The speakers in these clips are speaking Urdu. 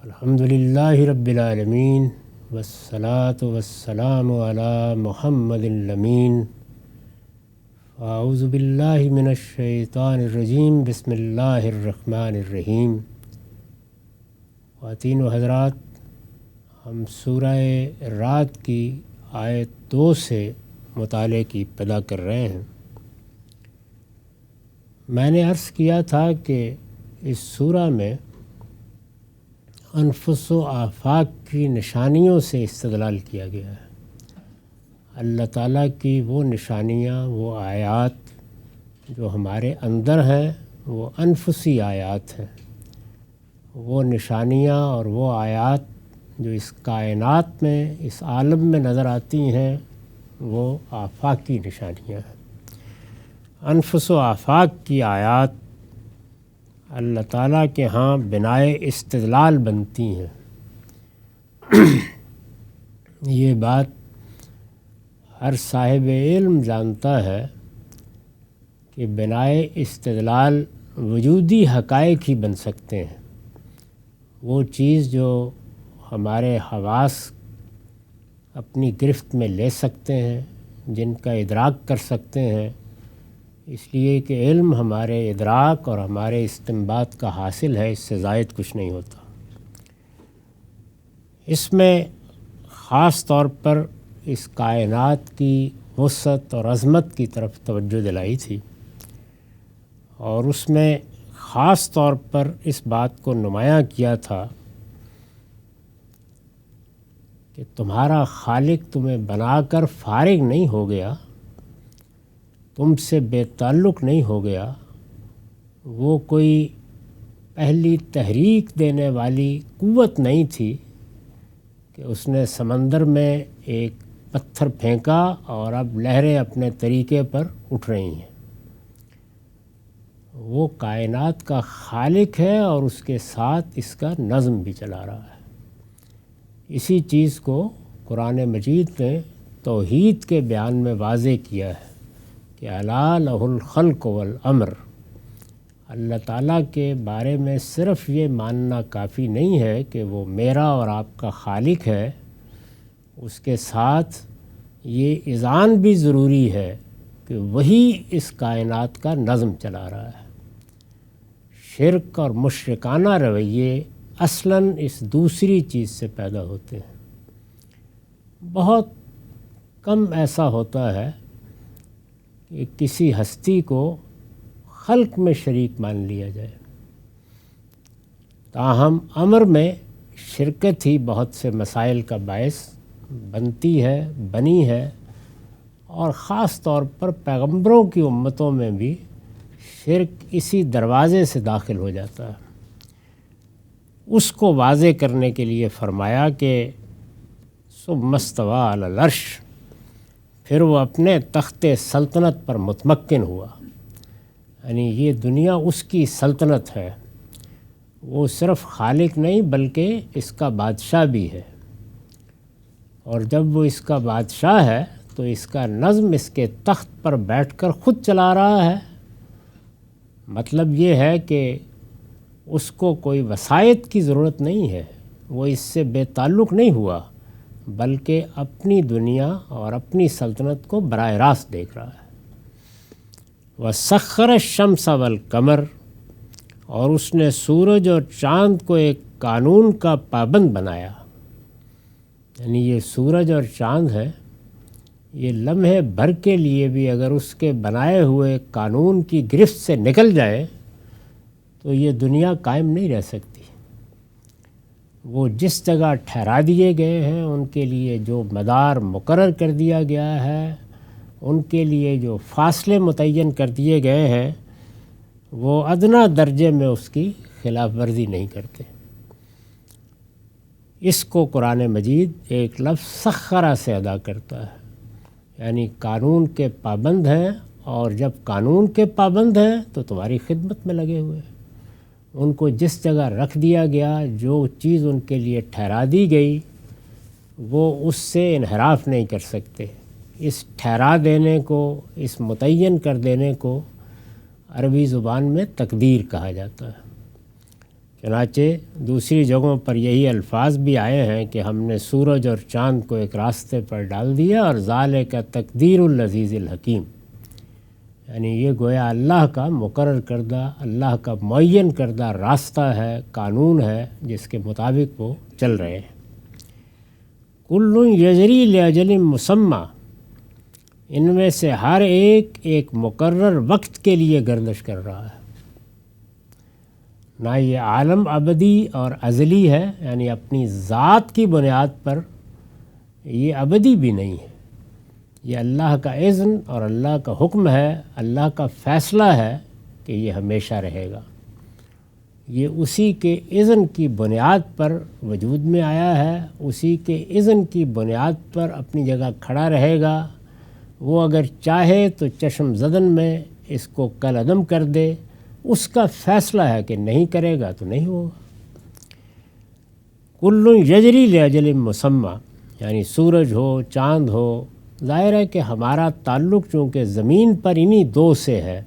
الحمدللہ رب العالمین والصلاة والسلام علی محمد الامین. اعوذ باللہ من الشیطان الرجیم. بسم اللہ الرحمن الرحیم. خواتین و حضرات، ہم سورہ رعد کی آیت 2 سے مطالعے کی ابتدا کر رہے ہیں. میں نے عرض کیا تھا کہ اس سورہ میں انفس و آفاق کی نشانیوں سے استدلال کیا گیا ہے. اللہ تعالیٰ کی وہ نشانیاں، وہ آیات جو ہمارے اندر ہیں، وہ انفسی آیات ہیں. وہ نشانیاں اور وہ آیات جو اس کائنات میں، اس عالم میں نظر آتی ہیں، وہ آفاقی نشانیاں ہیں. انفس و آفاق کی آیات اللہ تعالیٰ کے ہاں بنائے استدلال بنتی ہیں. یہ بات ہر صاحب علم جانتا ہے کہ بنائے استدلال وجودی حقائق ہی بن سکتے ہیں. وہ چیز جو ہمارے حواس اپنی گرفت میں لے سکتے ہیں، جن کا ادراک کر سکتے ہیں، اس لیے کہ علم ہمارے ادراک اور ہمارے استنباط کا حاصل ہے، اس سے زائد کچھ نہیں ہوتا. اس میں خاص طور پر اس کائنات کی وسعت اور عظمت کی طرف توجہ دلائی تھی، اور اس میں خاص طور پر اس بات کو نمایاں کیا تھا کہ تمہارا خالق تمہیں بنا کر فارغ نہیں ہو گیا، تم سے بے تعلق نہیں ہو گیا. وہ کوئی پہلی تحریک دینے والی قوت نہیں تھی کہ اس نے سمندر میں ایک پتھر پھینکا اور اب لہریں اپنے طریقے پر اٹھ رہی ہیں. وہ کائنات کا خالق ہے اور اس کے ساتھ اس کا نظم بھی چلا رہا ہے. اسی چیز کو قرآن مجید نے توحید کے بیان میں واضح کیا ہے کہ الا لہ الخلق والامر. اللہ تعالیٰ کے بارے میں صرف یہ ماننا کافی نہیں ہے کہ وہ میرا اور آپ کا خالق ہے، اس کے ساتھ یہ اذعان بھی ضروری ہے کہ وہی اس کائنات کا نظم چلا رہا ہے. شرک اور مشرکانہ رویے اصلاً اس دوسری چیز سے پیدا ہوتے ہیں. بہت کم ایسا ہوتا ہے کہ کسی ہستی کو خلق میں شریک مان لیا جائے. تاہم امر میں شرکت ہی بہت سے مسائل کا باعث بنتی ہے، بنی ہے، اور خاص طور پر پیغمبروں کی امتوں میں بھی شرک اسی دروازے سے داخل ہو جاتا ہے. اس کو واضح کرنے کے لیے فرمایا کہ ثم استوی علی العرش، پھر وہ اپنے تخت سلطنت پر متمکن ہوا. یعنی یہ دنیا اس کی سلطنت ہے، وہ صرف خالق نہیں بلکہ اس کا بادشاہ بھی ہے. اور جب وہ اس کا بادشاہ ہے تو اس کا نظم اس کے تخت پر بیٹھ کر خود چلا رہا ہے. مطلب یہ ہے کہ اس کو کوئی وسائط کی ضرورت نہیں ہے، وہ اس سے بے تعلق نہیں ہوا، بلکہ اپنی دنیا اور اپنی سلطنت کو براہ راست دیکھ رہا ہے. وَسَخَّرَ الشَّمْسَ وَالْقَمَرَ، اور اس نے سورج اور چاند کو ایک قانون کا پابند بنایا. یعنی یہ سورج اور چاند ہے، یہ لمحے بھر کے لیے بھی اگر اس کے بنائے ہوئے قانون کی گرفت سے نکل جائے تو یہ دنیا قائم نہیں رہ سکتی. وہ جس جگہ ٹھہرا دیے گئے ہیں، ان کے لیے جو مدار مقرر کر دیا گیا ہے، ان کے لیے جو فاصلے متعین کر دیے گئے ہیں، وہ ادنیٰ درجے میں اس کی خلاف ورزی نہیں کرتے. اس کو قرآن مجید ایک لفظ سخرہ سے ادا کرتا ہے. یعنی قانون کے پابند ہیں، اور جب قانون کے پابند ہیں تو تمہاری خدمت میں لگے ہوئے ہیں. ان کو جس جگہ رکھ دیا گیا، جو چیز ان کے لیے ٹھہرا دی گئی، وہ اس سے انحراف نہیں کر سکتے. اس ٹھہرا دینے کو، اس متعین کر دینے کو عربی زبان میں تقدیر کہا جاتا ہے. چنانچہ دوسری جگہوں پر یہی الفاظ بھی آئے ہیں کہ ہم نے سورج اور چاند کو ایک راستے پر ڈال دیا اور ذالک تقدیر العزیز الحکیم، یعنی یہ گویا اللہ کا مقرر کردہ، اللہ کا معین کردہ راستہ ہے، قانون ہے جس کے مطابق وہ چل رہے ہیں۔ کل یجری لاجل مسمى، ان میں سے ہر ایک مقرر وقت کے لیے گردش کر رہا ہے۔ نہ یہ عالم ابدی اور ازلی ہے، یعنی اپنی ذات کی بنیاد پر یہ ابدی بھی نہیں ہے، یہ اللہ کا اذن اور اللہ کا حکم ہے، اللہ کا فیصلہ ہے کہ یہ ہمیشہ رہے گا۔ یہ اسی کے اذن کی بنیاد پر وجود میں آیا ہے، اسی کے اذن کی بنیاد پر اپنی جگہ کھڑا رہے گا۔ وہ اگر چاہے تو چشم زدن میں اس کو کل عدم کر دے، اس کا فیصلہ ہے کہ نہیں کرے گا تو نہیں ہوگا۔ کل یجری لاجل مسمى، یعنی سورج ہو، چاند ہو، ظاہر ہے کہ ہمارا تعلق چونکہ زمین پر انہی دو سے ہے،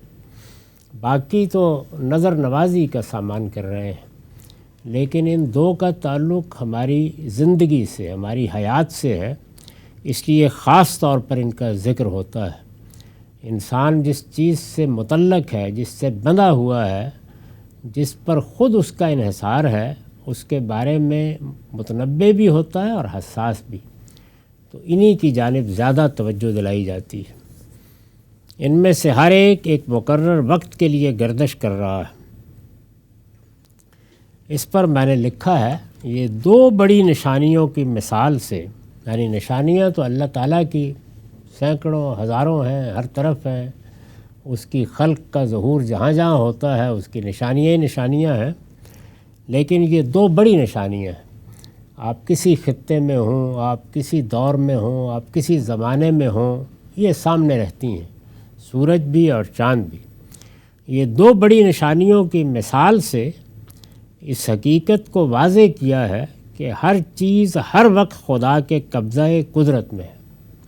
باقی تو نظر نوازی کا سامان کر رہے ہیں، لیکن ان دو کا تعلق ہماری زندگی سے، ہماری حیات سے ہے، اس لیے خاص طور پر ان کا ذکر ہوتا ہے۔ انسان جس چیز سے متعلق ہے، جس سے بندھا ہوا ہے، جس پر خود اس کا انحصار ہے، اس کے بارے میں متنبہ بھی ہوتا ہے اور حساس بھی، تو انہی کی جانب زیادہ توجہ دلائی جاتی ہے۔ ان میں سے ہر ایک مقرر وقت کے لیے گردش کر رہا ہے۔ اس پر میں نے لکھا ہے، یہ دو بڑی نشانیوں کی مثال سے، یعنی نشانیاں تو اللہ تعالیٰ کی سینکڑوں ہزاروں ہیں، ہر طرف ہیں، اس کی خلق کا ظہور جہاں جہاں ہوتا ہے اس کی نشانیاں ہی نشانیاں ہیں، لیکن یہ دو بڑی نشانیاں ہیں۔ آپ کسی خطے میں ہوں، آپ کسی دور میں ہوں، آپ کسی زمانے میں ہوں، یہ سامنے رہتی ہیں، سورج بھی اور چاند بھی۔ یہ دو بڑی نشانیوں کی مثال سے اس حقیقت کو واضح کیا ہے کہ ہر چیز ہر وقت خدا کے قبضہ قدرت میں ہے،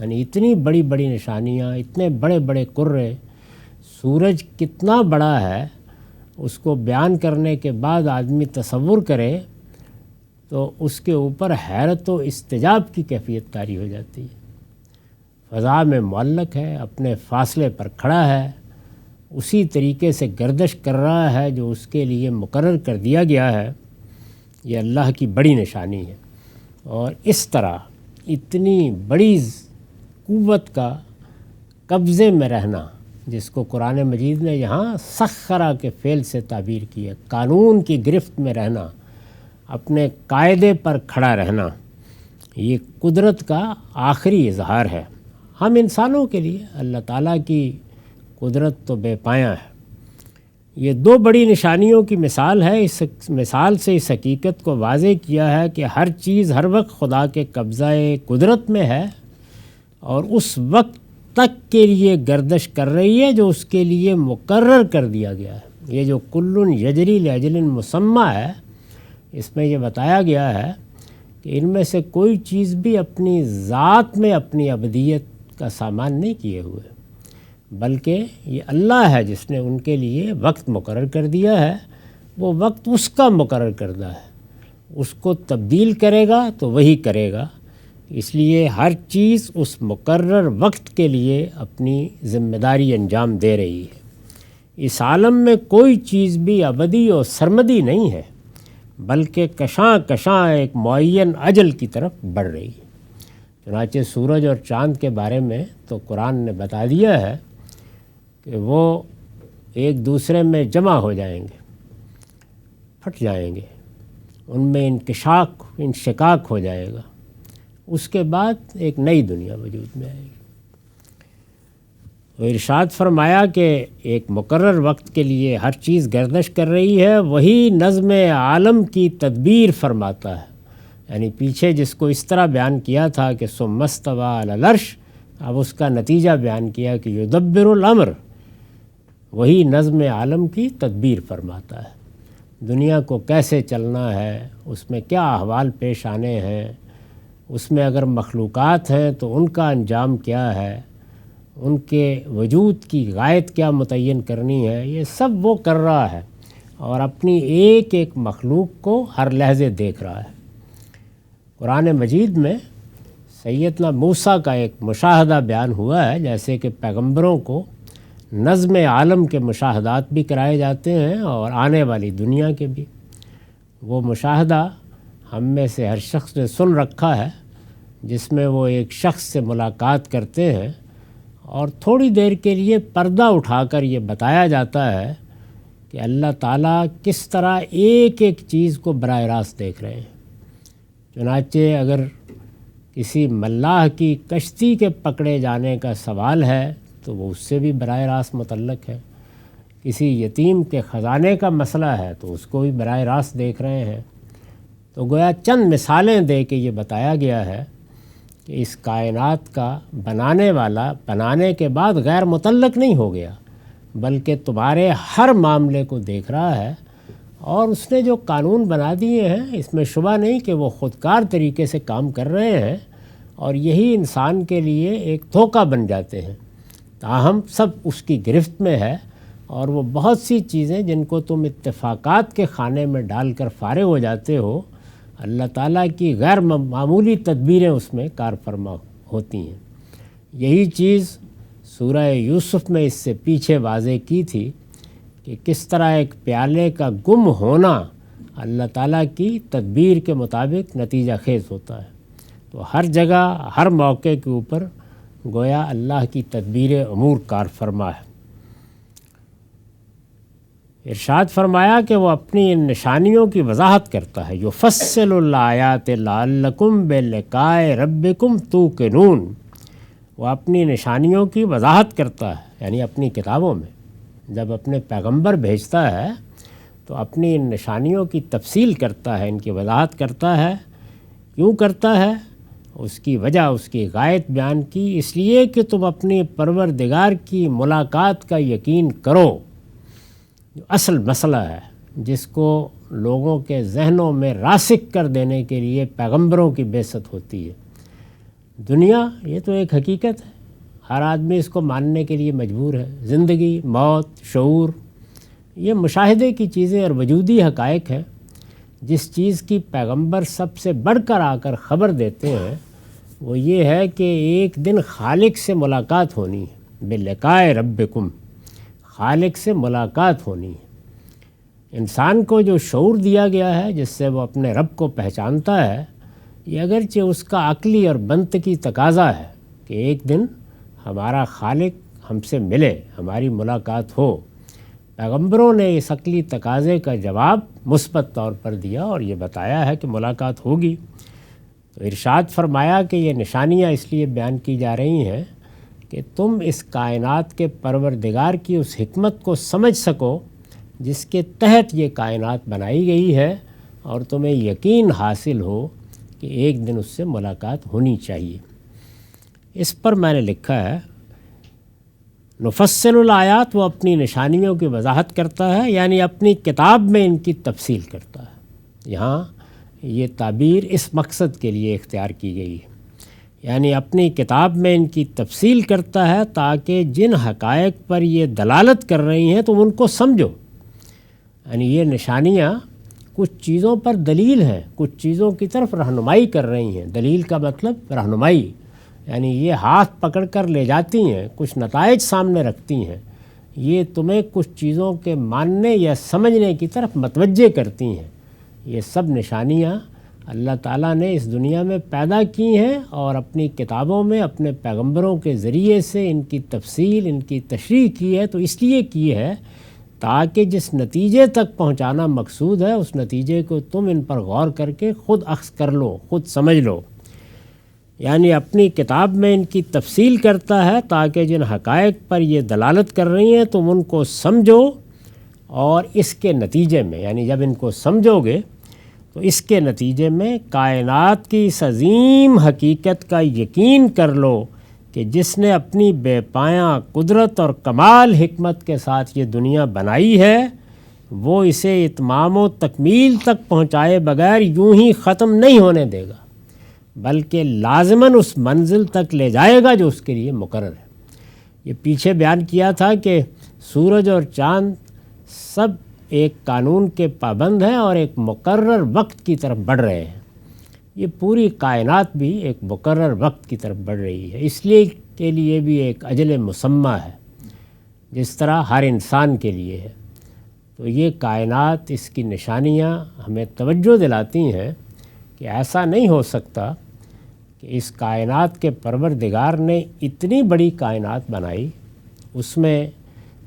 یعنی اتنی بڑی بڑی نشانیاں، اتنے بڑے بڑے قرے، سورج کتنا بڑا ہے، اس کو بیان کرنے کے بعد آدمی تصور کرے تو اس کے اوپر حیرت و استعجاب کی کیفیت طاری ہو جاتی ہے۔ فضا میں معلق ہے، اپنے فاصلے پر کھڑا ہے، اسی طریقے سے گردش کر رہا ہے جو اس کے لیے مقرر کر دیا گیا ہے۔ یہ اللہ کی بڑی نشانی ہے، اور اس طرح اتنی بڑی قوت کا قبضے میں رہنا، جس کو قرآن مجید نے یہاں سخرہ کے فعل سے تعبیر کیا، قانون کی گرفت میں رہنا، اپنے قاعدے پر کھڑا رہنا، یہ قدرت کا آخری اظہار ہے۔ ہم انسانوں کے لیے اللہ تعالیٰ کی قدرت تو بے پایاں ہے۔ یہ دو بڑی نشانیوں کی مثال ہے، اس مثال سے اس حقیقت کو واضح کیا ہے کہ ہر چیز ہر وقت خدا کے قبضہ قدرت میں ہے اور اس وقت تک کے لیے گردش کر رہی ہے جو اس کے لیے مقرر کر دیا گیا ہے۔ یہ جو کل یجری لاجل مسمى ہے، اس میں یہ بتایا گیا ہے کہ ان میں سے کوئی چیز بھی اپنی ذات میں اپنی ابدیت کا سامان نہیں کیے ہوئے، بلکہ یہ اللہ ہے جس نے ان کے لیے وقت مقرر کر دیا ہے۔ وہ وقت اس کا مقرر کردہ ہے، اس کو تبدیل کرے گا تو وہی کرے گا، اس لیے ہر چیز اس مقرر وقت کے لیے اپنی ذمہ داری انجام دے رہی ہے۔ اس عالم میں کوئی چیز بھی ابدی اور سرمدی نہیں ہے، بلکہ کشاں کشاں ایک معین اجل کی طرف بڑھ رہی ہے۔ چنانچہ سورج اور چاند کے بارے میں تو قرآن نے بتا دیا ہے کہ وہ ایک دوسرے میں جمع ہو جائیں گے، پھٹ جائیں گے، ان میں انشقاق ہو جائے گا، اس کے بعد ایک نئی دنیا وجود میں آئے گی۔ وہ ارشاد فرمایا کہ ایک مقرر وقت کے لیے ہر چیز گردش کر رہی ہے، وہی نظم عالم کی تدبیر فرماتا ہے۔ یعنی پیچھے جس کو اس طرح بیان کیا تھا کہ ثم استوى علی العرش، اب اس کا نتیجہ بیان کیا کہ یدبر الامر، وہی نظم عالم کی تدبیر فرماتا ہے۔ دنیا کو کیسے چلنا ہے، اس میں کیا احوال پیش آنے ہیں، اس میں اگر مخلوقات ہیں تو ان کا انجام کیا ہے، ان کے وجود کی غایت کیا متعین کرنی ہے، یہ سب وہ کر رہا ہے۔ اور اپنی ایک ایک مخلوق کو ہر لحظے دیکھ رہا ہے۔ قرآن مجید میں سیدنا موسیٰ کا ایک مشاہدہ بیان ہوا ہے، جیسے کہ پیغمبروں کو نظم عالم کے مشاہدات بھی کرائے جاتے ہیں اور آنے والی دنیا کے بھی۔ وہ مشاہدہ ہم میں سے ہر شخص نے سن رکھا ہے، جس میں وہ ایک شخص سے ملاقات کرتے ہیں اور تھوڑی دیر کے لیے پردہ اٹھا کر یہ بتایا جاتا ہے کہ اللہ تعالیٰ کس طرح ایک ایک چیز کو براہ راست دیکھ رہے ہیں۔ چنانچہ اگر کسی ملاح کی کشتی کے پکڑے جانے کا سوال ہے تو وہ اس سے بھی براہ راست متعلق ہے، کسی یتیم کے خزانے کا مسئلہ ہے تو اس کو بھی براہ راست دیکھ رہے ہیں۔ تو گویا چند مثالیں دے کے یہ بتایا گیا ہے کہ اس کائنات کا بنانے والا بنانے کے بعد غیر متعلق نہیں ہو گیا، بلکہ تمہارے ہر معاملے کو دیکھ رہا ہے، اور اس نے جو قانون بنا دیے ہیں اس میں شبہ نہیں کہ وہ خودکار طریقے سے کام کر رہے ہیں، اور یہی انسان کے لیے ایک دھوکہ بن جاتے ہیں۔ تاہم سب اس کی گرفت میں ہے، اور وہ بہت سی چیزیں جن کو تم اتفاقات کے خانے میں ڈال کر فارغ ہو جاتے ہو، اللہ تعالیٰ کی غیر معمولی تدبیریں اس میں کار فرما ہوتی ہیں۔ یہی چیز سورہ یوسف میں اس سے پیچھے واضح کی تھی کہ کس طرح ایک پیالے کا گم ہونا اللہ تعالیٰ کی تدبیر کے مطابق نتیجہ خیز ہوتا ہے۔ تو ہر جگہ ہر موقع کے اوپر گویا اللہ کی تدبیر امور کار فرما ہے۔ ارشاد فرمایا کہ وہ اپنی ان نشانیوں کی وضاحت کرتا ہے، یفصل الآیات لعلکم بلقاء ربکم توقنون۔ وہ اپنی نشانیوں کی وضاحت کرتا ہے، یعنی اپنی کتابوں میں جب اپنے پیغمبر بھیجتا ہے تو اپنی ان نشانیوں کی تفصیل کرتا ہے، ان کی وضاحت کرتا ہے۔ کیوں کرتا ہے؟ اس کی وجہ، اس کی غایت بیان کی، اس لیے کہ تم اپنی پروردگار کی ملاقات کا یقین کرو، جو اصل مسئلہ ہے جس کو لوگوں کے ذہنوں میں راسخ کر دینے کے لیے پیغمبروں کی بعثت ہوتی ہے۔ دنیا یہ تو ایک حقیقت ہے، ہر آدمی اس کو ماننے کے لیے مجبور ہے۔ زندگی، موت، شعور، یہ مشاہدے کی چیزیں اور وجودی حقائق ہیں۔ جس چیز کی پیغمبر سب سے بڑھ کر آ کر خبر دیتے ہیں وہ یہ ہے کہ ایک دن خالق سے ملاقات ہونی ہے، بلقاء ربکم، خالق سے ملاقات ہونی ہے۔ انسان کو جو شعور دیا گیا ہے جس سے وہ اپنے رب کو پہچانتا ہے، یہ اگرچہ اس کا عقلی اور منطقی تقاضا ہے کہ ایک دن ہمارا خالق ہم سے ملے، ہماری ملاقات ہو۔ پیغمبروں نے اس عقلی تقاضے کا جواب مثبت طور پر دیا اور یہ بتایا ہے کہ ملاقات ہوگی۔ تو ارشاد فرمایا کہ یہ نشانیاں اس لیے بیان کی جا رہی ہیں کہ تم اس کائنات کے پروردگار کی اس حکمت کو سمجھ سکو جس کے تحت یہ کائنات بنائی گئی ہے، اور تمہیں یقین حاصل ہو کہ ایک دن اس سے ملاقات ہونی چاہیے۔ اس پر میں نے لکھا ہے نفصل الآیات، وہ اپنی نشانیوں کی وضاحت کرتا ہے، یعنی اپنی کتاب میں ان کی تفصیل کرتا ہے۔ یہاں یہ تعبیر اس مقصد کے لیے اختیار کی گئی ہے، یعنی اپنی کتاب میں ان کی تفصیل کرتا ہے تاکہ جن حقائق پر یہ دلالت کر رہی ہیں تم ان کو سمجھو۔ یعنی یہ نشانیاں کچھ چیزوں پر دلیل ہیں، کچھ چیزوں کی طرف رہنمائی کر رہی ہیں۔ دلیل کا مطلب رہنمائی، یعنی یہ ہاتھ پکڑ کر لے جاتی ہیں، کچھ نتائج سامنے رکھتی ہیں، یہ تمہیں کچھ چیزوں کے ماننے یا سمجھنے کی طرف متوجہ کرتی ہیں۔ یہ سب نشانیاں اللہ تعالیٰ نے اس دنیا میں پیدا کی ہیں اور اپنی کتابوں میں اپنے پیغمبروں کے ذریعے سے ان کی تفصیل، ان کی تشریح کی ہے۔ تو اس لیے کی ہے تاکہ جس نتیجے تک پہنچانا مقصود ہے اس نتیجے کو تم ان پر غور کر کے خود اخذ کر لو، خود سمجھ لو۔ یعنی اپنی کتاب میں ان کی تفصیل کرتا ہے تاکہ جن حقائق پر یہ دلالت کر رہی ہیں تم ان کو سمجھو، اور اس کے نتیجے میں، یعنی جب ان کو سمجھو گے تو اس کے نتیجے میں کائنات کی اس عظیم حقیقت کا یقین کر لو کہ جس نے اپنی بے پایاں قدرت اور کمال حکمت کے ساتھ یہ دنیا بنائی ہے، وہ اسے اتمام و تکمیل تک پہنچائے بغیر یوں ہی ختم نہیں ہونے دے گا، بلکہ لازماً اس منزل تک لے جائے گا جو اس کے لیے مقرر ہے۔ یہ پیچھے بیان کیا تھا کہ سورج اور چاند سب ایک قانون کے پابند ہیں اور ایک مقرر وقت کی طرف بڑھ رہے ہیں۔ یہ پوری کائنات بھی ایک مقرر وقت کی طرف بڑھ رہی ہے، اس لیے کے لیے بھی ایک اجل مسمى ہے، جس طرح ہر انسان کے لیے ہے۔ تو یہ کائنات، اس کی نشانیاں ہمیں توجہ دلاتی ہیں کہ ایسا نہیں ہو سکتا کہ اس کائنات کے پروردگار نے اتنی بڑی کائنات بنائی، اس میں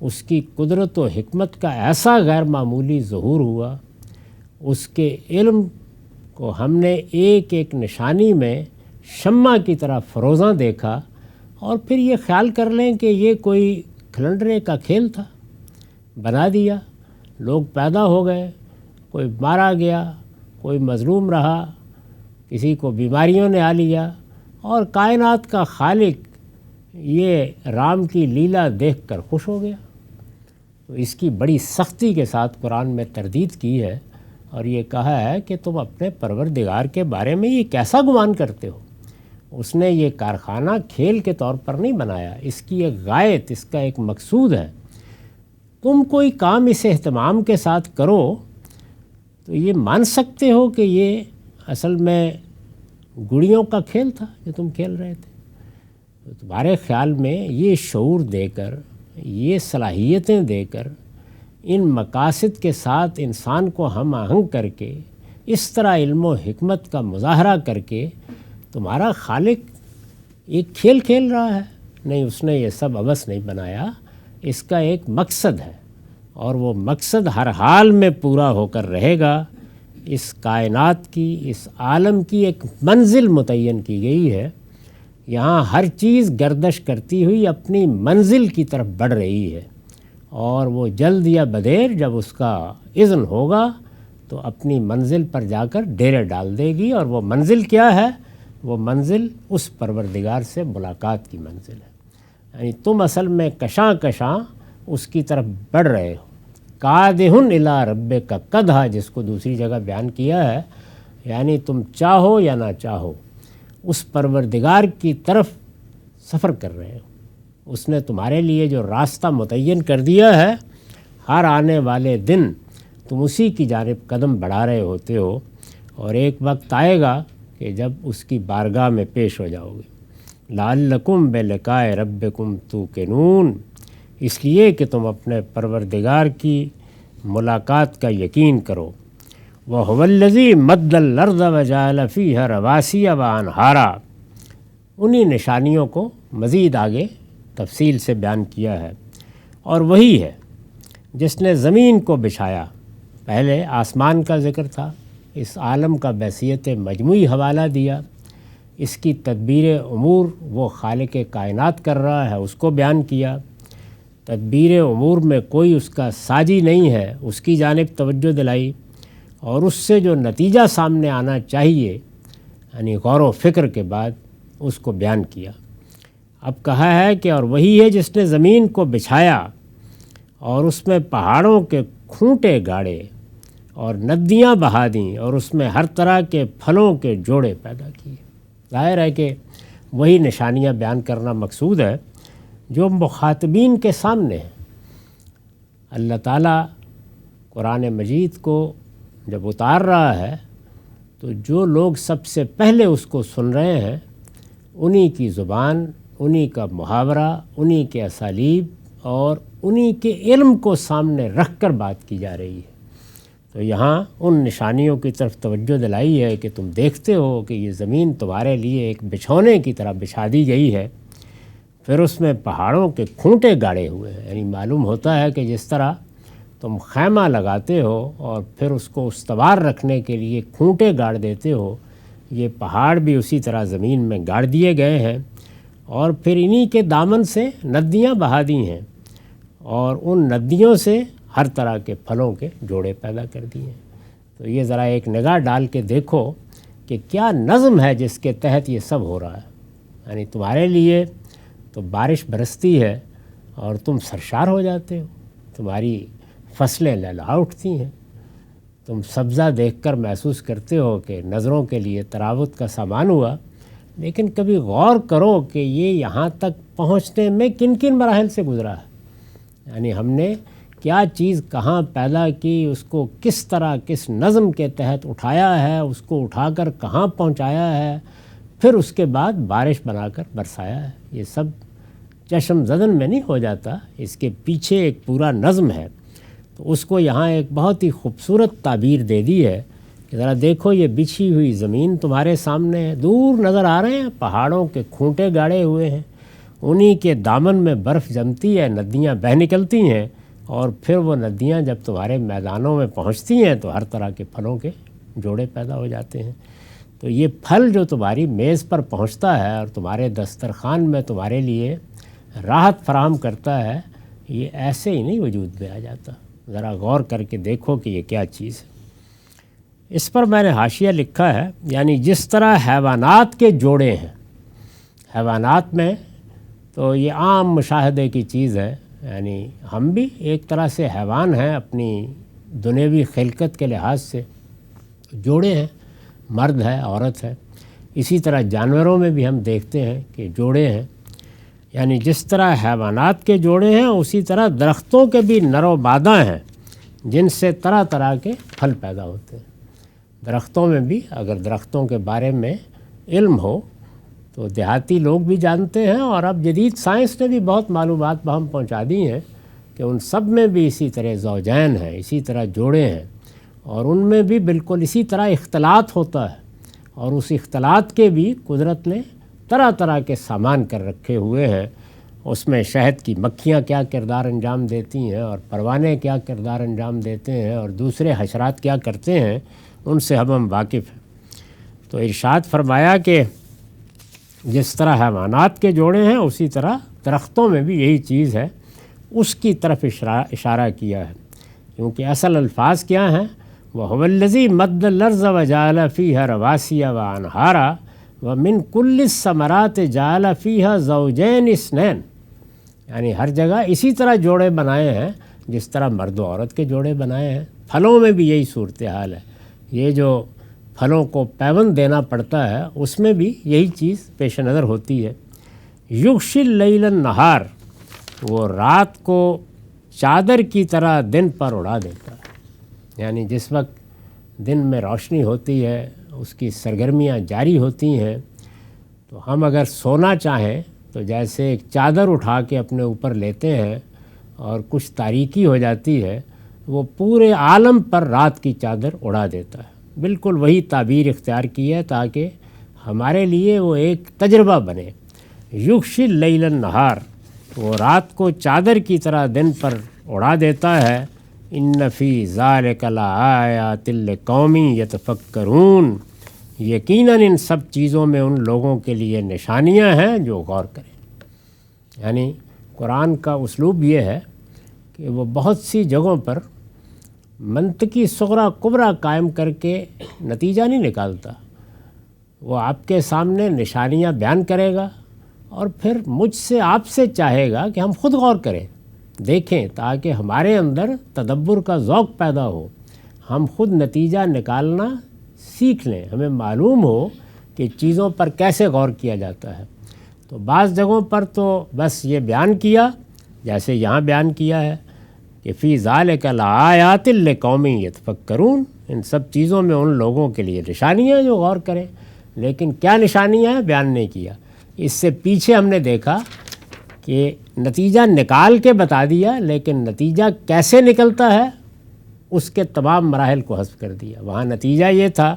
اس کی قدرت و حکمت کا ایسا غیر معمولی ظہور ہوا، اس کے علم کو ہم نے ایک ایک نشانی میں شمع کی طرح فروزاں دیکھا، اور پھر یہ خیال کر لیں کہ یہ کوئی کھلنڈرے کا کھیل تھا، بنا دیا، لوگ پیدا ہو گئے، کوئی مارا گیا، کوئی مظلوم رہا، کسی کو بیماریوں نے آ لیا، اور کائنات کا خالق یہ رام کی لیلا دیکھ کر خوش ہو گیا۔ تو اس کی بڑی سختی کے ساتھ قرآن میں تردید کی ہے، اور یہ کہا ہے کہ تم اپنے پروردگار کے بارے میں یہ کیسا گمان کرتے ہو؟ اس نے یہ کارخانہ کھیل کے طور پر نہیں بنایا، اس کی ایک غایت، اس کا ایک مقصود ہے۔ تم کوئی کام اس اہتمام کے ساتھ کرو تو یہ مان سکتے ہو کہ یہ اصل میں گڑیوں کا کھیل تھا جو تم کھیل رہے تھے۔ تو تمہارے خیال میں یہ شعور دے کر، یہ صلاحیتیں دے کر، ان مقاصد کے ساتھ انسان کو ہم آہنگ کر کے، اس طرح علم و حکمت کا مظاہرہ کر کے تمہارا خالق ایک کھیل کھیل رہا ہے؟ نہیں، اس نے یہ سب عبث نہیں بنایا، اس کا ایک مقصد ہے، اور وہ مقصد ہر حال میں پورا ہو کر رہے گا۔ اس کائنات کی، اس عالم کی ایک منزل متعین کی گئی ہے، یہاں ہر چیز گردش کرتی ہوئی اپنی منزل کی طرف بڑھ رہی ہے، اور وہ جلد یا بدیر جب اس کا اذن ہوگا تو اپنی منزل پر جا کر ڈیرے ڈال دے گی۔ اور وہ منزل کیا ہے؟ وہ منزل اس پروردگار سے ملاقات کی منزل ہے۔ یعنی تم اصل میں کشاں کشاں اس کی طرف بڑھ رہے ہو۔ قادحٌ الی ربک قدحا، جس کو دوسری جگہ بیان کیا ہے، یعنی تم چاہو یا نہ چاہو اس پروردگار کی طرف سفر کر رہے ہو۔ اس نے تمہارے لیے جو راستہ متعین کر دیا ہے، ہر آنے والے دن تم اسی کی جانب قدم بڑھا رہے ہوتے ہو، اور ایک وقت آئے گا کہ جب اس کی بارگاہ میں پیش ہو جاؤ گے۔ لعلکم بلقاء ربکم توقنون، اس لیے کہ تم اپنے پروردگار کی ملاقات کا یقین کرو۔ وَهُوَ الَّذِي مَدَّ الْأَرْضَ وَجَعَلَ فِيهَا رَوَاسِيَ وَأَنْهَارًا، انہی نشانیوں کو مزید آگے تفصیل سے بیان کیا ہے۔ اور وہی ہے جس نے زمین کو بچھایا، پہلے آسمان کا ذکر تھا، اس عالم کا بحیثیت مجموعی حوالہ دیا، اس کی تدبیر امور وہ خالق کائنات کر رہا ہے، اس کو بیان کیا۔ تدبیر امور میں کوئی اس کا ساجی نہیں ہے، اس کی جانب توجہ دلائی، اور اس سے جو نتیجہ سامنے آنا چاہیے، یعنی غور و فکر کے بعد اس کو بیان کیا۔ اب کہا ہے کہ اور وہی ہے جس نے زمین کو بچھایا اور اس میں پہاڑوں کے کھونٹے گاڑے اور ندیاں بہا دیں، اور اس میں ہر طرح کے پھلوں کے جوڑے پیدا کیے۔ ظاہر ہے کہ وہی نشانیاں بیان کرنا مقصود ہے جو مخاطبین کے سامنے ہیں۔ اللہ تعالیٰ قرآن مجید کو جب اتار رہا ہے تو جو لوگ سب سے پہلے اس کو سن رہے ہیں، انہی کی زبان، انہی کا محاورہ، انہی کے اسالیب اور انہی کے علم کو سامنے رکھ کر بات کی جا رہی ہے۔ تو یہاں ان نشانیوں کی طرف توجہ دلائی ہے کہ تم دیکھتے ہو کہ یہ زمین تمہارے لیے ایک بچھونے کی طرح بچھا دی گئی ہے، پھر اس میں پہاڑوں کے کھونٹے گاڑے ہوئے ہیں۔ یعنی معلوم ہوتا ہے کہ جس طرح تم خیمہ لگاتے ہو اور پھر اس کو استوار رکھنے کے لیے کھونٹے گاڑ دیتے ہو، یہ پہاڑ بھی اسی طرح زمین میں گاڑ دیے گئے ہیں، اور پھر انہی کے دامن سے ندیاں بہا دی ہیں، اور ان ندیوں سے ہر طرح کے پھلوں کے جوڑے پیدا کر دیے ہیں۔ تو یہ ذرا ایک نگاہ ڈال کے دیکھو کہ کیا نظم ہے جس کے تحت یہ سب ہو رہا ہے۔ یعنی تمہارے لیے تو بارش برستی ہے اور تم سرشار ہو جاتے ہو، تمہاری فصلیں لہلہا اٹھتی ہیں، تم سبزہ دیکھ کر محسوس کرتے ہو کہ نظروں کے لیے تراوت کا سامان ہوا، لیکن کبھی غور کرو کہ یہ یہاں تک پہنچنے میں کن کن مراحل سے گزرا ہے۔ یعنی ہم نے کیا چیز کہاں پیدا کی، اس کو کس طرح کس نظم کے تحت اٹھایا ہے، اس کو اٹھا کر کہاں پہنچایا ہے، پھر اس کے بعد بارش بنا کر برسایا ہے، یہ سب چشم زدن میں نہیں ہو جاتا، اس کے پیچھے ایک پورا نظم ہے۔ تو اس کو یہاں ایک بہت ہی خوبصورت تعبیر دے دی ہے کہ ذرا دیکھو یہ بچھی ہوئی زمین تمہارے سامنے ہے، دور نظر آ رہے ہیں پہاڑوں کے کھونٹے گاڑے ہوئے ہیں، انہی کے دامن میں برف جمتی ہے، ندیاں بہہ نکلتی ہیں، اور پھر وہ ندیاں جب تمہارے میدانوں میں پہنچتی ہیں تو ہر طرح کے پھلوں کے جوڑے پیدا ہو جاتے ہیں۔ تو یہ پھل جو تمہاری میز پر پہنچتا ہے اور تمہارے دسترخوان میں تمہارے لیے راحت فراہم کرتا ہے، یہ ایسے ہی نہیں وجود میں آ جاتا، ذرا غور کر کے دیکھو کہ یہ کیا چیز ہے۔ اس پر میں نے حاشیہ لکھا ہے، یعنی جس طرح حیوانات کے جوڑے ہیں، حیوانات میں تو یہ عام مشاہدے کی چیز ہے، یعنی ہم بھی ایک طرح سے حیوان ہیں اپنی دنیوی خلقت کے لحاظ سے، جوڑے ہیں، مرد ہے عورت ہے۔ اسی طرح جانوروں میں بھی ہم دیکھتے ہیں کہ جوڑے ہیں، یعنی جس طرح حیوانات کے جوڑے ہیں اسی طرح درختوں کے بھی نر و باداں ہیں جن سے طرح طرح کے پھل پیدا ہوتے ہیں۔ درختوں میں بھی اگر درختوں کے بارے میں علم ہو تو دیہاتی لوگ بھی جانتے ہیں، اور اب جدید سائنس نے بھی بہت معلومات ہم پہنچا دی ہیں کہ ان سب میں بھی اسی طرح زوجین ہیں، اسی طرح جوڑے ہیں، اور ان میں بھی بالکل اسی طرح اختلاط ہوتا ہے، اور اس اختلاط کے بھی قدرت نے طرح طرح کے سامان کر رکھے ہوئے ہیں۔ اس میں شہد کی مکھیاں کیا کردار انجام دیتی ہیں، اور پروانے کیا کردار انجام دیتے ہیں، اور دوسرے حشرات کیا کرتے ہیں، ان سے ہم واقف ہیں۔ تو ارشاد فرمایا کہ جس طرح حیوانات کے جوڑے ہیں اسی طرح درختوں میں بھی یہی چیز ہے، اس کی طرف اشارہ کیا ہے، کیونکہ اصل الفاظ کیا ہیں؟ وَهُوَ الَّذِي مَدَّ الْأَرْضَ وَجَعَلَ فِيهَا رَوَاسِيَ وَأَنْهَارًا وَمِنْ كُلِّ الثَّمَرَاتِ جَعَلَ فِيهَا زَوْجَيْنِ اثْنَيْنِ، یعنی ہر جگہ اسی طرح جوڑے بنائے ہیں جس طرح مرد و عورت کے جوڑے بنائے ہیں۔ پھلوں میں بھی یہی صورتحال ہے، یہ جو پھلوں کو پیوند دینا پڑتا ہے اس میں بھی یہی چیز پیش نظر ہوتی ہے۔ یغشی اللیل النہار، وہ رات کو چادر کی طرح دن پر اڑا دیتا ہے، یعنی جس وقت دن میں روشنی ہوتی ہے، اس کی سرگرمیاں جاری ہوتی ہیں، تو ہم اگر سونا چاہیں تو جیسے ایک چادر اٹھا کے اپنے اوپر لیتے ہیں اور کچھ تاریکی ہو جاتی ہے، وہ پورے عالم پر رات کی چادر اڑا دیتا ہے۔ بالکل وہی تعبیر اختیار کی ہے تاکہ ہمارے لیے وہ ایک تجربہ بنے۔ یغشی اللیل النہار، وہ رات کو چادر کی طرح دن پر اڑا دیتا ہے۔ ان فی ذالک لآیات لقوم یتفکرون، یقیناً ان سب چیزوں میں ان لوگوں کے لیے نشانیاں ہیں جو غور کریں۔ یعنی قرآن کا اسلوب یہ ہے کہ وہ بہت سی جگہوں پر منطقی صغرا کبرا قائم کر کے نتیجہ نہیں نکالتا، وہ آپ کے سامنے نشانیاں بیان کرے گا اور پھر مجھ سے آپ سے چاہے گا کہ ہم خود غور کریں، دیکھیں، تاکہ ہمارے اندر تدبر کا ذوق پیدا ہو، ہم خود نتیجہ نکالنا سیکھ لیں، ہمیں معلوم ہو کہ چیزوں پر کیسے غور کیا جاتا ہے۔ تو بعض جگہوں پر تو بس یہ بیان کیا جیسے یہاں بیان کیا ہے کہ فی ذالک لآیات لقوم یتفکرون، ان سب چیزوں میں ان لوگوں کے لیے نشانیاں ہیں جو غور کریں، لیکن کیا نشانیاں ہیں بیان نہیں کیا۔ اس سے پیچھے ہم نے دیکھا کہ نتیجہ نکال کے بتا دیا، لیکن نتیجہ کیسے نکلتا ہے اس کے تمام مراحل کو حذف کر دیا۔ وہاں نتیجہ یہ تھا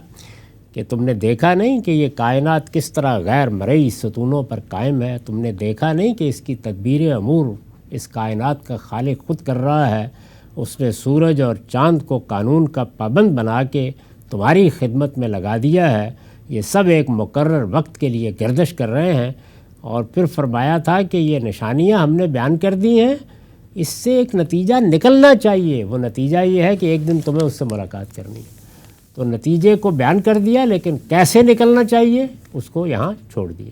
کہ تم نے دیکھا نہیں کہ یہ کائنات کس طرح غیر مرئی ستونوں پر قائم ہے، تم نے دیکھا نہیں کہ اس کی تدبیر امور اس کائنات کا خالق خود کر رہا ہے، اس نے سورج اور چاند کو قانون کا پابند بنا کے تمہاری خدمت میں لگا دیا ہے، یہ سب ایک مقرر وقت کے لیے گردش کر رہے ہیں۔ اور پھر فرمایا تھا کہ یہ نشانیاں ہم نے بیان کر دی ہیں، اس سے ایک نتیجہ نکلنا چاہیے، وہ نتیجہ یہ ہے کہ ایک دن تمہیں اس سے ملاقات کرنی ہے۔ تو نتیجے کو بیان کر دیا، لیکن کیسے نکلنا چاہیے اس کو یہاں چھوڑ دیا۔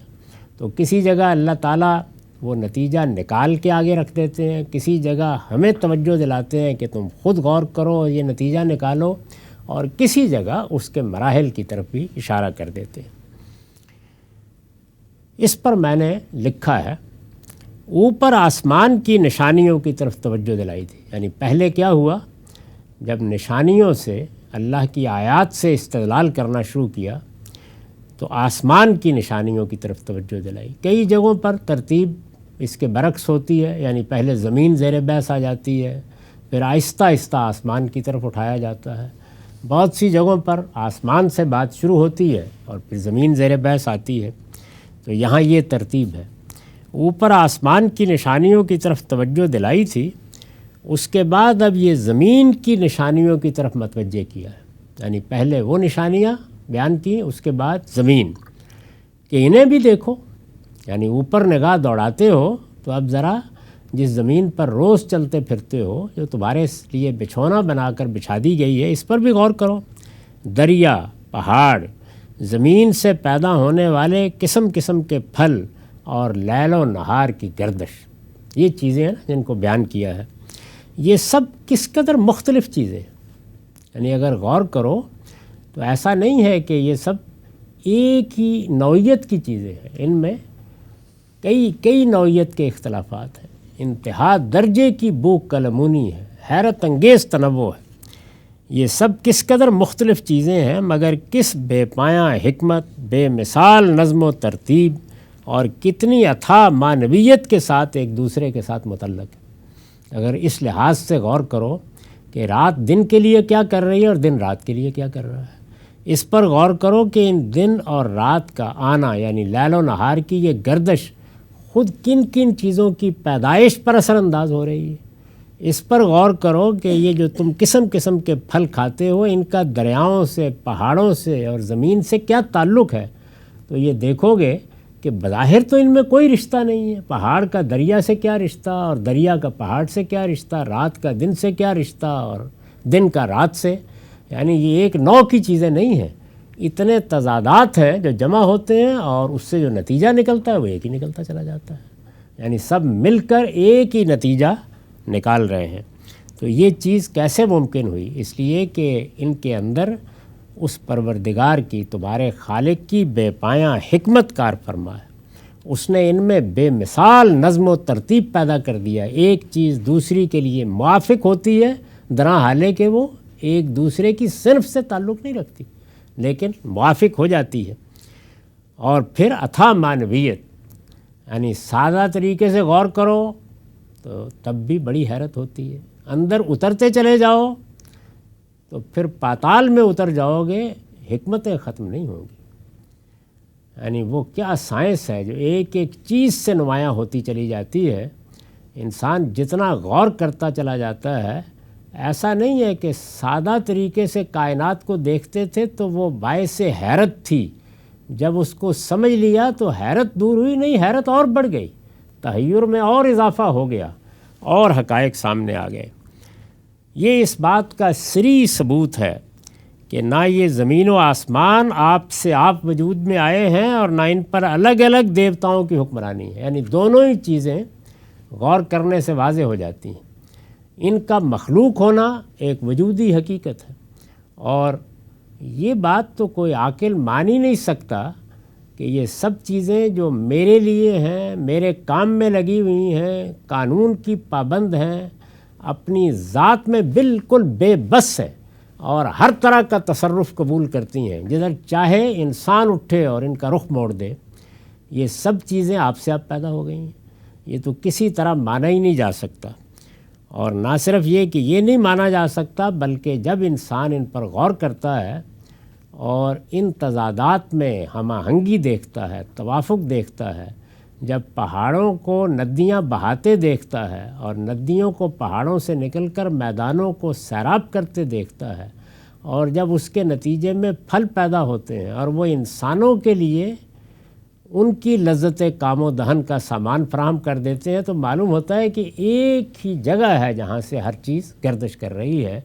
تو کسی جگہ اللہ تعالیٰ وہ نتیجہ نکال کے آگے رکھ دیتے ہیں، کسی جگہ ہمیں توجہ دلاتے ہیں کہ تم خود غور کرو اور یہ نتیجہ نکالو، اور کسی جگہ اس کے مراحل کی طرف بھی اشارہ کر دیتے ہیں۔ اس پر میں نے لکھا ہے، اوپر آسمان کی نشانیوں کی طرف توجہ دلائی تھی. یعنی پہلے کیا ہوا، جب نشانیوں سے، اللہ کی آیات سے استدلال کرنا شروع کیا تو آسمان کی نشانیوں کی طرف توجہ دلائی. کئی جگہوں پر ترتیب اس کے برعکس ہوتی ہے، یعنی پہلے زمین زیر بحث آ جاتی ہے، پھر آہستہ آہستہ آسمان کی طرف اٹھایا جاتا ہے. بہت سی جگہوں پر آسمان سے بات شروع ہوتی ہے اور پھر زمین زیر بحث آتی ہے. تو یہاں یہ ترتیب ہے. اوپر آسمان کی نشانیوں کی طرف توجہ دلائی تھی، اس کے بعد اب یہ زمین کی نشانیوں کی طرف متوجہ کیا ہے. یعنی پہلے وہ نشانیاں بیان کی، اس کے بعد زمین، کہ انہیں بھی دیکھو. یعنی اوپر نگاہ دوڑاتے ہو تو اب ذرا جس زمین پر روز چلتے پھرتے ہو، جو تمہارے لیے بچھونا بنا کر بچھا دی گئی ہے، اس پر بھی غور کرو. دریا، پہاڑ، زمین سے پیدا ہونے والے قسم قسم کے پھل اور لیل و نہار کی گردش، یہ چیزیں ہیں جن کو بیان کیا ہے. یہ سب کس قدر مختلف چیزیں ہیں. یعنی اگر غور کرو تو ایسا نہیں ہے کہ یہ سب ایک ہی نوعیت کی چیزیں ہیں، ان میں کئی نوعیت کے اختلافات ہیں. انتہا درجے کی بوک کلمونی ہے، حیرت انگیز تنوع ہے. یہ سب کس قدر مختلف چیزیں ہیں، مگر کس بے پایاں حکمت، بے مثال نظم و ترتیب اور کتنی اتھاہ معنویت کے ساتھ ایک دوسرے کے ساتھ متعلق ہے. اگر اس لحاظ سے غور کرو کہ رات دن کے لیے کیا کر رہی ہے اور دن رات کے لیے کیا کر رہا ہے، اس پر غور کرو کہ ان دن اور رات کا آنا، یعنی لیل و نہار کی یہ گردش خود کن کن چیزوں کی پیدائش پر اثر انداز ہو رہی ہے. اس پر غور کرو کہ یہ جو تم قسم قسم کے پھل کھاتے ہو، ان کا دریاؤں سے، پہاڑوں سے اور زمین سے کیا تعلق ہے. تو یہ دیکھو گے کہ بظاہر تو ان میں کوئی رشتہ نہیں ہے. پہاڑ کا دریا سے کیا رشتہ، اور دریا کا پہاڑ سے کیا رشتہ، رات کا دن سے کیا رشتہ اور دن کا رات سے. یعنی یہ ایک نوع کی چیزیں نہیں ہیں. اتنے تضادات ہیں جو جمع ہوتے ہیں اور اس سے جو نتیجہ نکلتا ہے وہ ایک ہی نکلتا چلا جاتا ہے. یعنی سب مل کر ایک ہی نتیجہ نکال رہے ہیں. تو یہ چیز کیسے ممکن ہوئی؟ اس لیے کہ ان کے اندر اس پروردگار کی، تمہارے خالق کی بے پایاں حکمت کار فرما ہے. اس نے ان میں بے مثال نظم و ترتیب پیدا کر دیا. ایک چیز دوسری کے لیے موافق ہوتی ہے، درا حالے کہ وہ ایک دوسرے کی صنف سے تعلق نہیں رکھتی، لیکن موافق ہو جاتی ہے. اور پھر اتھاہ معنویت، یعنی سادہ طریقے سے غور کرو تو تب بھی بڑی حیرت ہوتی ہے. اندر اترتے چلے جاؤ تو پھر پاتال میں اتر جاؤ گے، حکمتیں ختم نہیں ہوں گی. یعنی وہ کیا سائنس ہے جو ایک ایک چیز سے نمایاں ہوتی چلی جاتی ہے. انسان جتنا غور کرتا چلا جاتا ہے، ایسا نہیں ہے کہ سادہ طریقے سے کائنات کو دیکھتے تھے تو وہ باعث حیرت تھی، جب اس کو سمجھ لیا تو حیرت دور ہوئی نہیں، حیرت اور بڑھ گئی، تحیر میں اور اضافہ ہو گیا اور حقائق سامنے آ گئے. یہ اس بات کا صریح ثبوت ہے کہ نہ یہ زمین و آسمان آپ سے آپ وجود میں آئے ہیں اور نہ ان پر الگ الگ دیوتاؤں کی حکمرانی ہے. یعنی دونوں ہی چیزیں غور کرنے سے واضح ہو جاتی ہیں. ان کا مخلوق ہونا ایک وجودی حقیقت ہے، اور یہ بات تو کوئی عاقل مان ہی نہیں سکتا کہ یہ سب چیزیں جو میرے لیے ہیں، میرے کام میں لگی ہوئی ہیں، قانون کی پابند ہیں، اپنی ذات میں بالکل بے بس ہیں اور ہر طرح کا تصرف قبول کرتی ہیں، جدھر چاہے انسان اٹھے اور ان کا رخ موڑ دے. یہ سب چیزیں آپ سے آپ پیدا ہو گئی ہیں. یہ تو کسی طرح مانا ہی نہیں جا سکتا. اور نہ صرف یہ کہ یہ نہیں مانا جا سکتا، بلکہ جب انسان ان پر غور کرتا ہے اور ان تضادات میں ہم آہنگی دیکھتا ہے، توافق دیکھتا ہے، جب پہاڑوں کو ندیاں بہاتے دیکھتا ہے اور ندیوں کو پہاڑوں سے نکل کر میدانوں کو سیراب کرتے دیکھتا ہے، اور جب اس کے نتیجے میں پھل پیدا ہوتے ہیں اور وہ انسانوں کے لیے ان کی لذت کام و دہن کا سامان فراہم کر دیتے ہیں، تو معلوم ہوتا ہے کہ ایک ہی جگہ ہے جہاں سے ہر چیز گردش کر رہی ہے.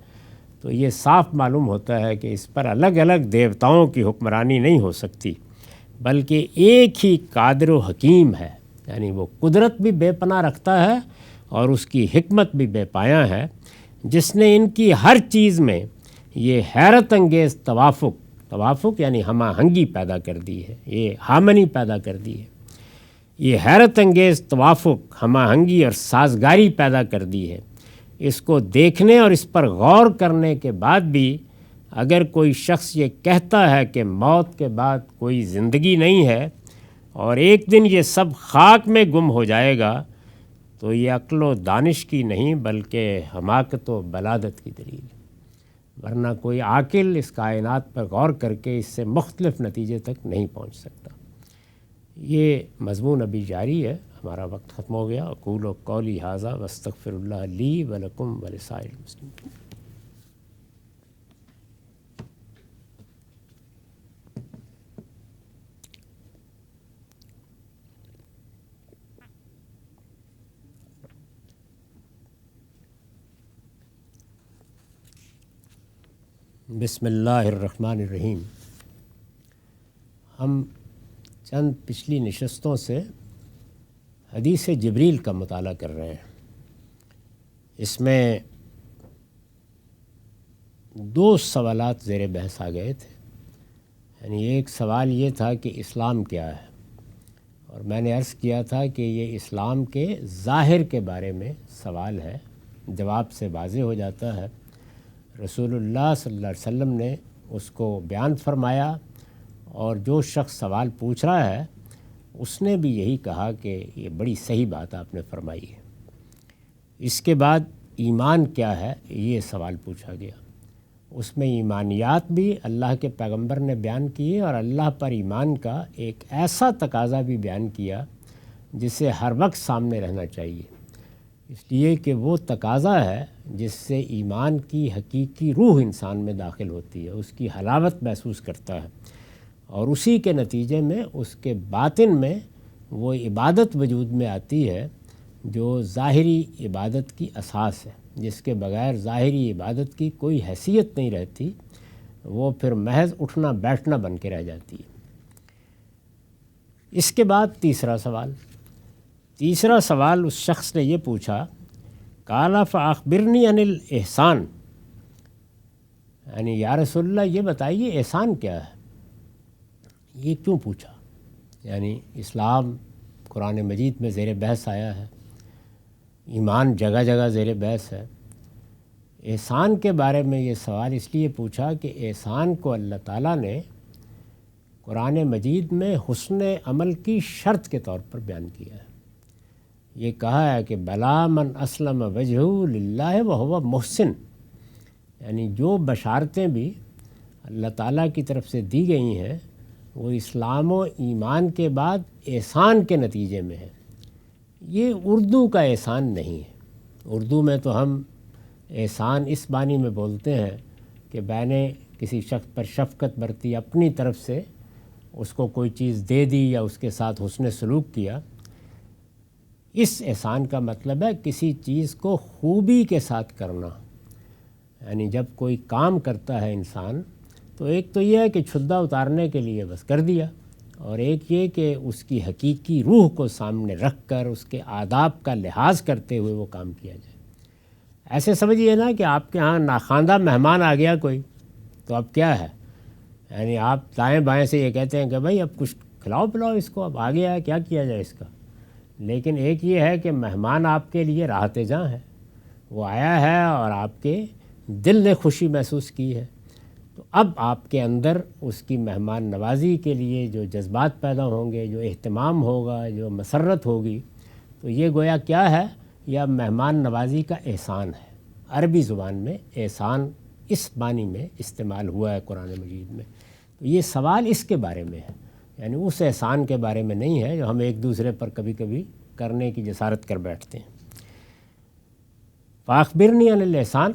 تو یہ صاف معلوم ہوتا ہے کہ اس پر الگ الگ دیوتاؤں کی حکمرانی نہیں ہو سکتی، بلکہ ایک ہی قادر و حکیم ہے. یعنی وہ قدرت بھی بے پناہ رکھتا ہے اور اس کی حکمت بھی بے پایاں ہے، جس نے ان کی ہر چیز میں یہ حیرت انگیز توافق یعنی ہم آہنگی پیدا کر دی ہے، یہ ہارمنی پیدا کر دی ہے. یہ حیرت انگیز توافق، ہم آہنگی اور سازگاری پیدا کر دی ہے۔ اس کو دیکھنے اور اس پر غور کرنے کے بعد بھی اگر کوئی شخص یہ کہتا ہے کہ موت کے بعد کوئی زندگی نہیں ہے اور ایک دن یہ سب خاک میں گم ہو جائے گا، تو یہ عقل و دانش کی نہیں بلکہ حماقت و بلادت کی دلیل ہے، ورنہ کوئی عاقل اس کائنات پر غور کر کے اس سے مختلف نتیجے تک نہیں پہنچ سکتا۔ یہ مضمون ابھی جاری ہے، ہمارا وقت ختم ہو گیا۔ اقول قولی ھذا واستغفر اللہ لی ولکم ولسائر المسلمین۔ بسم اللہ الرحمن الرحیم۔ ہم چند پچھلی نشستوں سے حدیث جبریل کا مطالعہ کر رہے ہیں۔ اس میں دو سوالات زیر بحث آ گئے تھے، یعنی ایک سوال یہ تھا کہ اسلام کیا ہے، اور میں نے عرض کیا تھا کہ یہ اسلام کے ظاہر کے بارے میں سوال ہے، جواب سے واضح ہو جاتا ہے۔ رسول اللہ صلی اللہ علیہ وسلم نے اس کو بیان فرمایا، اور جو شخص سوال پوچھ رہا ہے اس نے بھی یہی کہا کہ یہ بڑی صحیح بات آپ نے فرمائی ہے۔ اس کے بعد ایمان کیا ہے یہ سوال پوچھا گیا، اس میں ایمانیات بھی اللہ کے پیغمبر نے بیان کیے، اور اللہ پر ایمان کا ایک ایسا تقاضا بھی بیان کیا جسے ہر وقت سامنے رہنا چاہیے، اس لیے کہ وہ تقاضا ہے جس سے ایمان کی حقیقی روح انسان میں داخل ہوتی ہے، اس کی حلاوت محسوس کرتا ہے، اور اسی کے نتیجے میں اس کے باطن میں وہ عبادت وجود میں آتی ہے جو ظاہری عبادت کی اساس ہے، جس کے بغیر ظاہری عبادت کی کوئی حیثیت نہیں رہتی، وہ پھر محض اٹھنا بیٹھنا بن کے رہ جاتی ہے۔ اس کے بعد تیسرا سوال اس شخص نے یہ پوچھا، قال فاخبرنی عن الاحسان، یعنی یا رسول اللہ یہ بتائیے احسان کیا ہے۔ یہ کیوں پوچھا؟ یعنی اسلام قرآن مجید میں زیر بحث آیا ہے، ایمان جگہ جگہ زیر بحث ہے، احسان کے بارے میں یہ سوال اس لیے پوچھا کہ احسان کو اللہ تعالیٰ نے قرآن مجید میں حسن عمل کی شرط کے طور پر بیان کیا ہے۔ یہ کہا ہے کہ بلا من اسلم وجہہ للہ وہو محسن، یعنی جو بشارتیں بھی اللہ تعالیٰ کی طرف سے دی گئی ہیں وہ اسلام و ایمان کے بعد احسان کے نتیجے میں ہے۔ یہ اردو کا احسان نہیں ہے۔ اردو میں تو ہم احسان اس معنی میں بولتے ہیں کہ میں نے کسی شخص پر شفقت برتی، اپنی طرف سے اس کو کوئی چیز دے دی یا اس کے ساتھ حسن سلوک کیا۔ اس احسان کا مطلب ہے کسی چیز کو خوبی کے ساتھ کرنا، یعنی جب کوئی کام کرتا ہے انسان تو ایک تو یہ ہے کہ چھدا اتارنے کے لیے بس کر دیا، اور ایک یہ کہ اس کی حقیقی روح کو سامنے رکھ کر اس کے آداب کا لحاظ کرتے ہوئے وہ کام کیا جائے۔ ایسے سمجھیے نا کہ آپ کے ہاں ناخواندہ مہمان آ گیا کوئی، تو اب کیا ہے، یعنی آپ دائیں بائیں سے یہ کہتے ہیں کہ بھائی اب کچھ کھلاؤ پلاؤ اس کو، اب آ گیا ہے کیا کیا جائے اس کا۔ لیکن ایک یہ ہے کہ مہمان آپ کے لیے راحت جاں ہے، وہ آیا ہے اور آپ کے دل نے خوشی محسوس کی ہے، تو اب آپ کے اندر اس کی مہمان نوازی کے لیے جو جذبات پیدا ہوں گے، جو اہتمام ہوگا، جو مسرت ہوگی، تو یہ گویا کیا ہے، یہ مہمان نوازی کا احسان ہے۔ عربی زبان میں احسان اس معنی میں استعمال ہوا ہے قرآن مجید میں، تو یہ سوال اس کے بارے میں ہے، یعنی اس احسان کے بارے میں نہیں ہے جو ہم ایک دوسرے پر کبھی کبھی کرنے کی جسارت کر بیٹھتے ہیں۔ فاخبرنی عن الاحسان،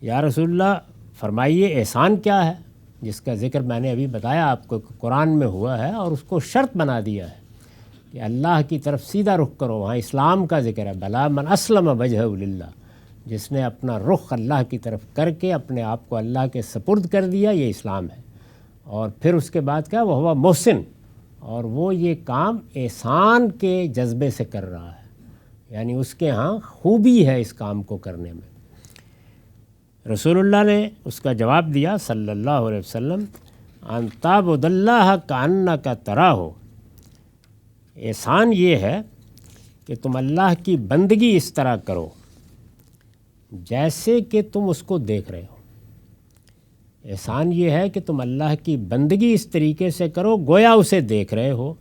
یا رسول اللہ فرمائیے احسان کیا ہے، جس کا ذکر میں نے ابھی بتایا آپ کو قرآن میں ہوا ہے، اور اس کو شرط بنا دیا ہے کہ اللہ کی طرف سیدھا رخ کرو، وہاں اسلام کا ذکر ہے، بلا من اسلم وجہہ للہ، جس نے اپنا رخ اللہ کی طرف کر کے اپنے آپ کو اللہ کے سپرد کر دیا، یہ اسلام ہے۔ اور پھر اس کے بعد کیا، وہ ہوا محسن، اور وہ یہ کام احسان کے جذبے سے کر رہا ہے، یعنی اس کے ہاں خوبی ہے اس کام کو کرنے میں۔ رسول اللہ نے اس کا جواب دیا صلی اللہ علیہ وسلم، ان تعبد اللہ کانک تراہ، احسان یہ ہے کہ تم اللہ کی بندگی اس طرح کرو جیسے کہ تم اس کو دیکھ رہے ہو۔ احسان یہ ہے کہ تم اللہ کی بندگی اس طریقے سے کرو گویا اسے دیکھ رہے ہو،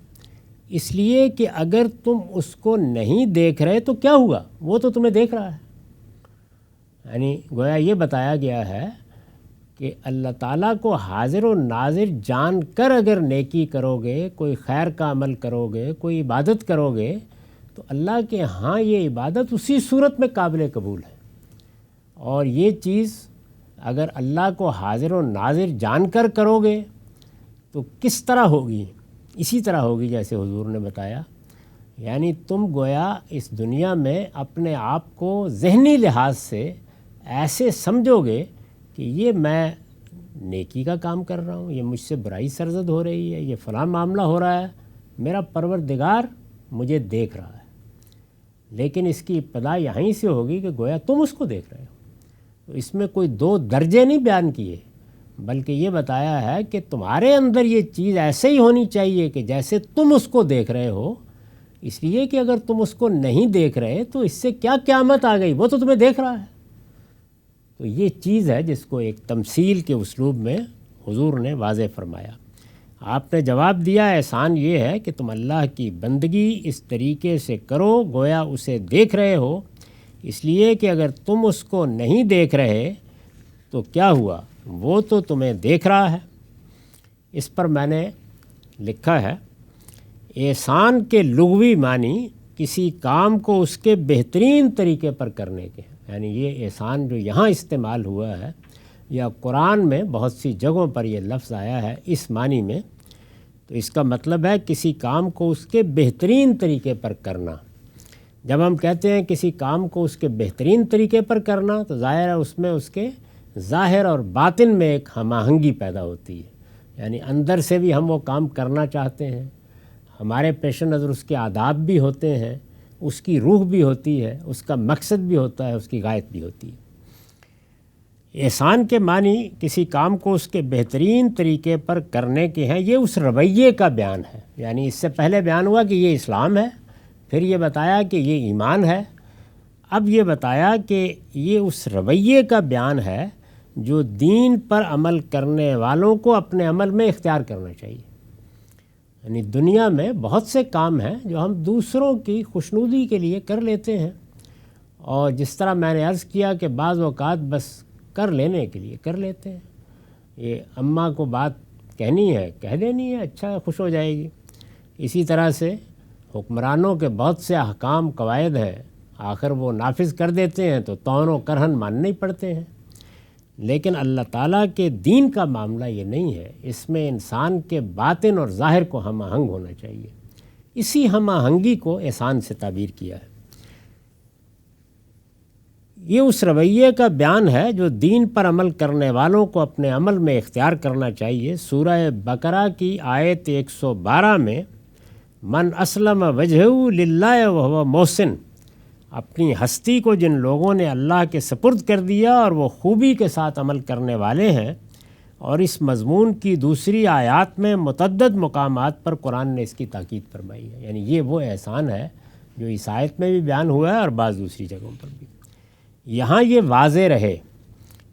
اس لیے کہ اگر تم اس کو نہیں دیکھ رہے تو کیا ہوا، وہ تو تمہیں دیکھ رہا ہے۔ یعنی گویا یہ بتایا گیا ہے کہ اللہ تعالیٰ کو حاضر و ناظر جان کر اگر نیکی کرو گے، کوئی خیر کا عمل کرو گے، کوئی عبادت کرو گے، تو اللہ کے ہاں یہ عبادت اسی صورت میں قابل قبول ہے۔ اور یہ چیز اگر اللہ کو حاضر و ناظر جان کر کرو گے تو کس طرح ہوگی؟ اسی طرح ہوگی جیسے حضور نے بتایا، یعنی تم گویا اس دنیا میں اپنے آپ کو ذہنی لحاظ سے ایسے سمجھو گے کہ یہ میں نیکی کا کام کر رہا ہوں، یہ مجھ سے برائی سرزد ہو رہی ہے، یہ فلاں معاملہ ہو رہا ہے، میرا پروردگار مجھے دیکھ رہا ہے۔ لیکن اس کی ابتدا یہیں سے ہوگی کہ گویا تم اس کو دیکھ رہے ہو۔ تو اس میں کوئی دو درجے نہیں بیان کیے، بلکہ یہ بتایا ہے کہ تمہارے اندر یہ چیز ایسے ہی ہونی چاہیے کہ جیسے تم اس کو دیکھ رہے ہو، اس لیے کہ اگر تم اس کو نہیں دیکھ رہے تو اس سے کیا قیامت آ گئی، وہ تو تمہیں دیکھ رہا ہے۔ تو یہ چیز ہے جس کو ایک تمثیل کے اسلوب میں حضور نے واضح فرمایا۔ آپ نے جواب دیا احسان یہ ہے کہ تم اللہ کی بندگی اس طریقے سے کرو گویا اسے دیکھ رہے ہو، اس لیے کہ اگر تم اس کو نہیں دیکھ رہے تو کیا ہوا، وہ تو تمہیں دیکھ رہا ہے۔ اس پر میں نے لکھا ہے احسان کے لغوی معنی کسی کام کو اس کے بہترین طریقے پر کرنے کے ہیں، یعنی یہ احسان جو یہاں استعمال ہوا ہے یا قرآن میں بہت سی جگہوں پر یہ لفظ آیا ہے اس معنی میں، تو اس کا مطلب ہے کسی کام کو اس کے بہترین طریقے پر کرنا۔ جب ہم کہتے ہیں کسی کام کو اس کے بہترین طریقے پر کرنا تو ظاہر ہے اس میں اس کے ظاہر اور باطن میں ایک ہم آہنگی پیدا ہوتی ہے، یعنی اندر سے بھی ہم وہ کام کرنا چاہتے ہیں، ہمارے پیش نظر اس کے آداب بھی ہوتے ہیں، اس کی روح بھی ہوتی ہے، اس کا مقصد بھی ہوتا ہے، اس کی غایت بھی ہوتی ہے۔ احسان کے معنی کسی کام کو اس کے بہترین طریقے پر کرنے کے ہیں، یہ اس رویے کا بیان ہے، یعنی اس سے پہلے بیان ہوا کہ یہ اسلام ہے، پھر یہ بتایا کہ یہ ایمان ہے، اب یہ بتایا کہ یہ اس رویے کا بیان ہے جو دین پر عمل کرنے والوں کو اپنے عمل میں اختیار کرنا چاہیے۔ یعنی دنیا میں بہت سے کام ہیں جو ہم دوسروں کی خوشنودی کے لیے کر لیتے ہیں، اور جس طرح میں نے عرض کیا کہ بعض اوقات بس کر لینے کے لیے کر لیتے ہیں، یہ اماں کو بات کہنی ہے کہہ دینی ہے، اچھا خوش ہو جائے گی۔ اسی طرح سے حکمرانوں کے بہت سے احکام قواعد ہیں، آخر وہ نافذ کر دیتے ہیں تو طعن و کرہن ماننے ہی پڑتے ہیں۔ لیکن اللہ تعالیٰ کے دین کا معاملہ یہ نہیں ہے، اس میں انسان کے باطن اور ظاہر کو ہم آہنگ ہونا چاہیے، اسی ہم آہنگی کو احسان سے تعبیر کیا ہے۔ یہ اس رویے کا بیان ہے جو دین پر عمل کرنے والوں کو اپنے عمل میں اختیار کرنا چاہیے۔ سورہ بقرہ کی آیت 112 میں من اسلم وجہہ للہ وہو محسن، اپنی ہستی کو جن لوگوں نے اللہ کے سپرد کر دیا اور وہ خوبی کے ساتھ عمل کرنے والے ہیں، اور اس مضمون کی دوسری آیات میں متعدد مقامات پر قرآن نے اس کی تاکید فرمائی ہے، یعنی یہ وہ احسان ہے جو اس آیت میں بھی بیان ہوا ہے اور بعض دوسری جگہوں پر بھی۔ یہاں یہ واضح رہے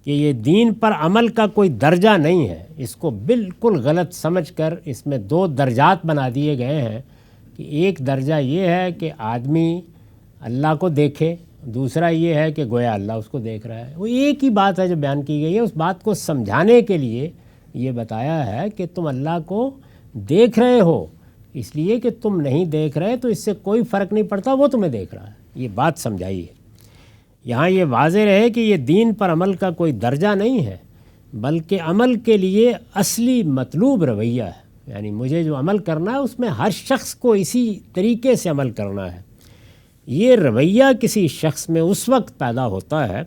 کہ یہ دین پر عمل کا کوئی درجہ نہیں ہے، اس کو بالکل غلط سمجھ کر اس میں دو درجات بنا دیے گئے ہیں کہ ایک درجہ یہ ہے کہ آدمی اللہ کو دیکھے، دوسرا یہ ہے کہ گویا اللہ اس کو دیکھ رہا ہے۔ وہ ایک ہی بات ہے جو بیان کی گئی ہے، اس بات کو سمجھانے کے لیے یہ بتایا ہے کہ تم اللہ کو دیکھ رہے ہو، اس لیے کہ تم نہیں دیکھ رہے تو اس سے کوئی فرق نہیں پڑتا، وہ تمہیں دیکھ رہا ہے، یہ بات سمجھائی ہے۔ یہاں یہ واضح رہے کہ یہ دین پر عمل کا کوئی درجہ نہیں ہے، بلکہ عمل کے لیے اصلی مطلوب رویہ ہے، یعنی مجھے جو عمل کرنا ہے اس میں ہر شخص کو اسی طریقے سے عمل کرنا ہے۔ یہ رویہ کسی شخص میں اس وقت پیدا ہوتا ہے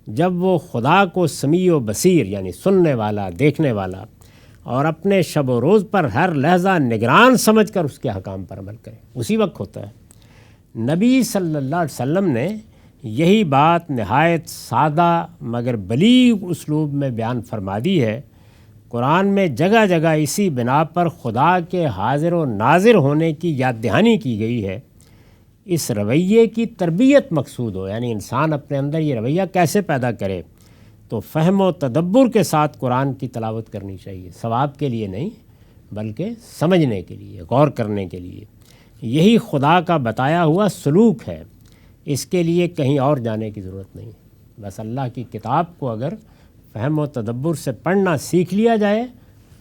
جب وہ خدا کو سمیع و بصیر یعنی سننے والا، دیکھنے والا، اور اپنے شب و روز پر ہر لحظہ نگران سمجھ کر اس کے احکام پر عمل کرے، اسی وقت ہوتا ہے۔ نبی صلی اللہ علیہ وسلم نے یہی بات نہایت سادہ مگر بلیغ اسلوب میں بیان فرما دی ہے۔ قرآن میں جگہ جگہ اسی بنا پر خدا کے حاضر و ناظر ہونے کی یاد دہانی کی گئی ہے۔ اس رویے کی تربیت مقصود ہو، یعنی انسان اپنے اندر یہ رویہ کیسے پیدا کرے، تو فہم و تدبر کے ساتھ قرآن کی تلاوت کرنی چاہیے، ثواب کے لیے نہیں بلکہ سمجھنے کے لیے، غور کرنے کے لیے۔ یہی خدا کا بتایا ہوا سلوک ہے، اس کے لیے کہیں اور جانے کی ضرورت نہیں۔ بس اللہ کی کتاب کو اگر فہم و تدبر سے پڑھنا سیکھ لیا جائے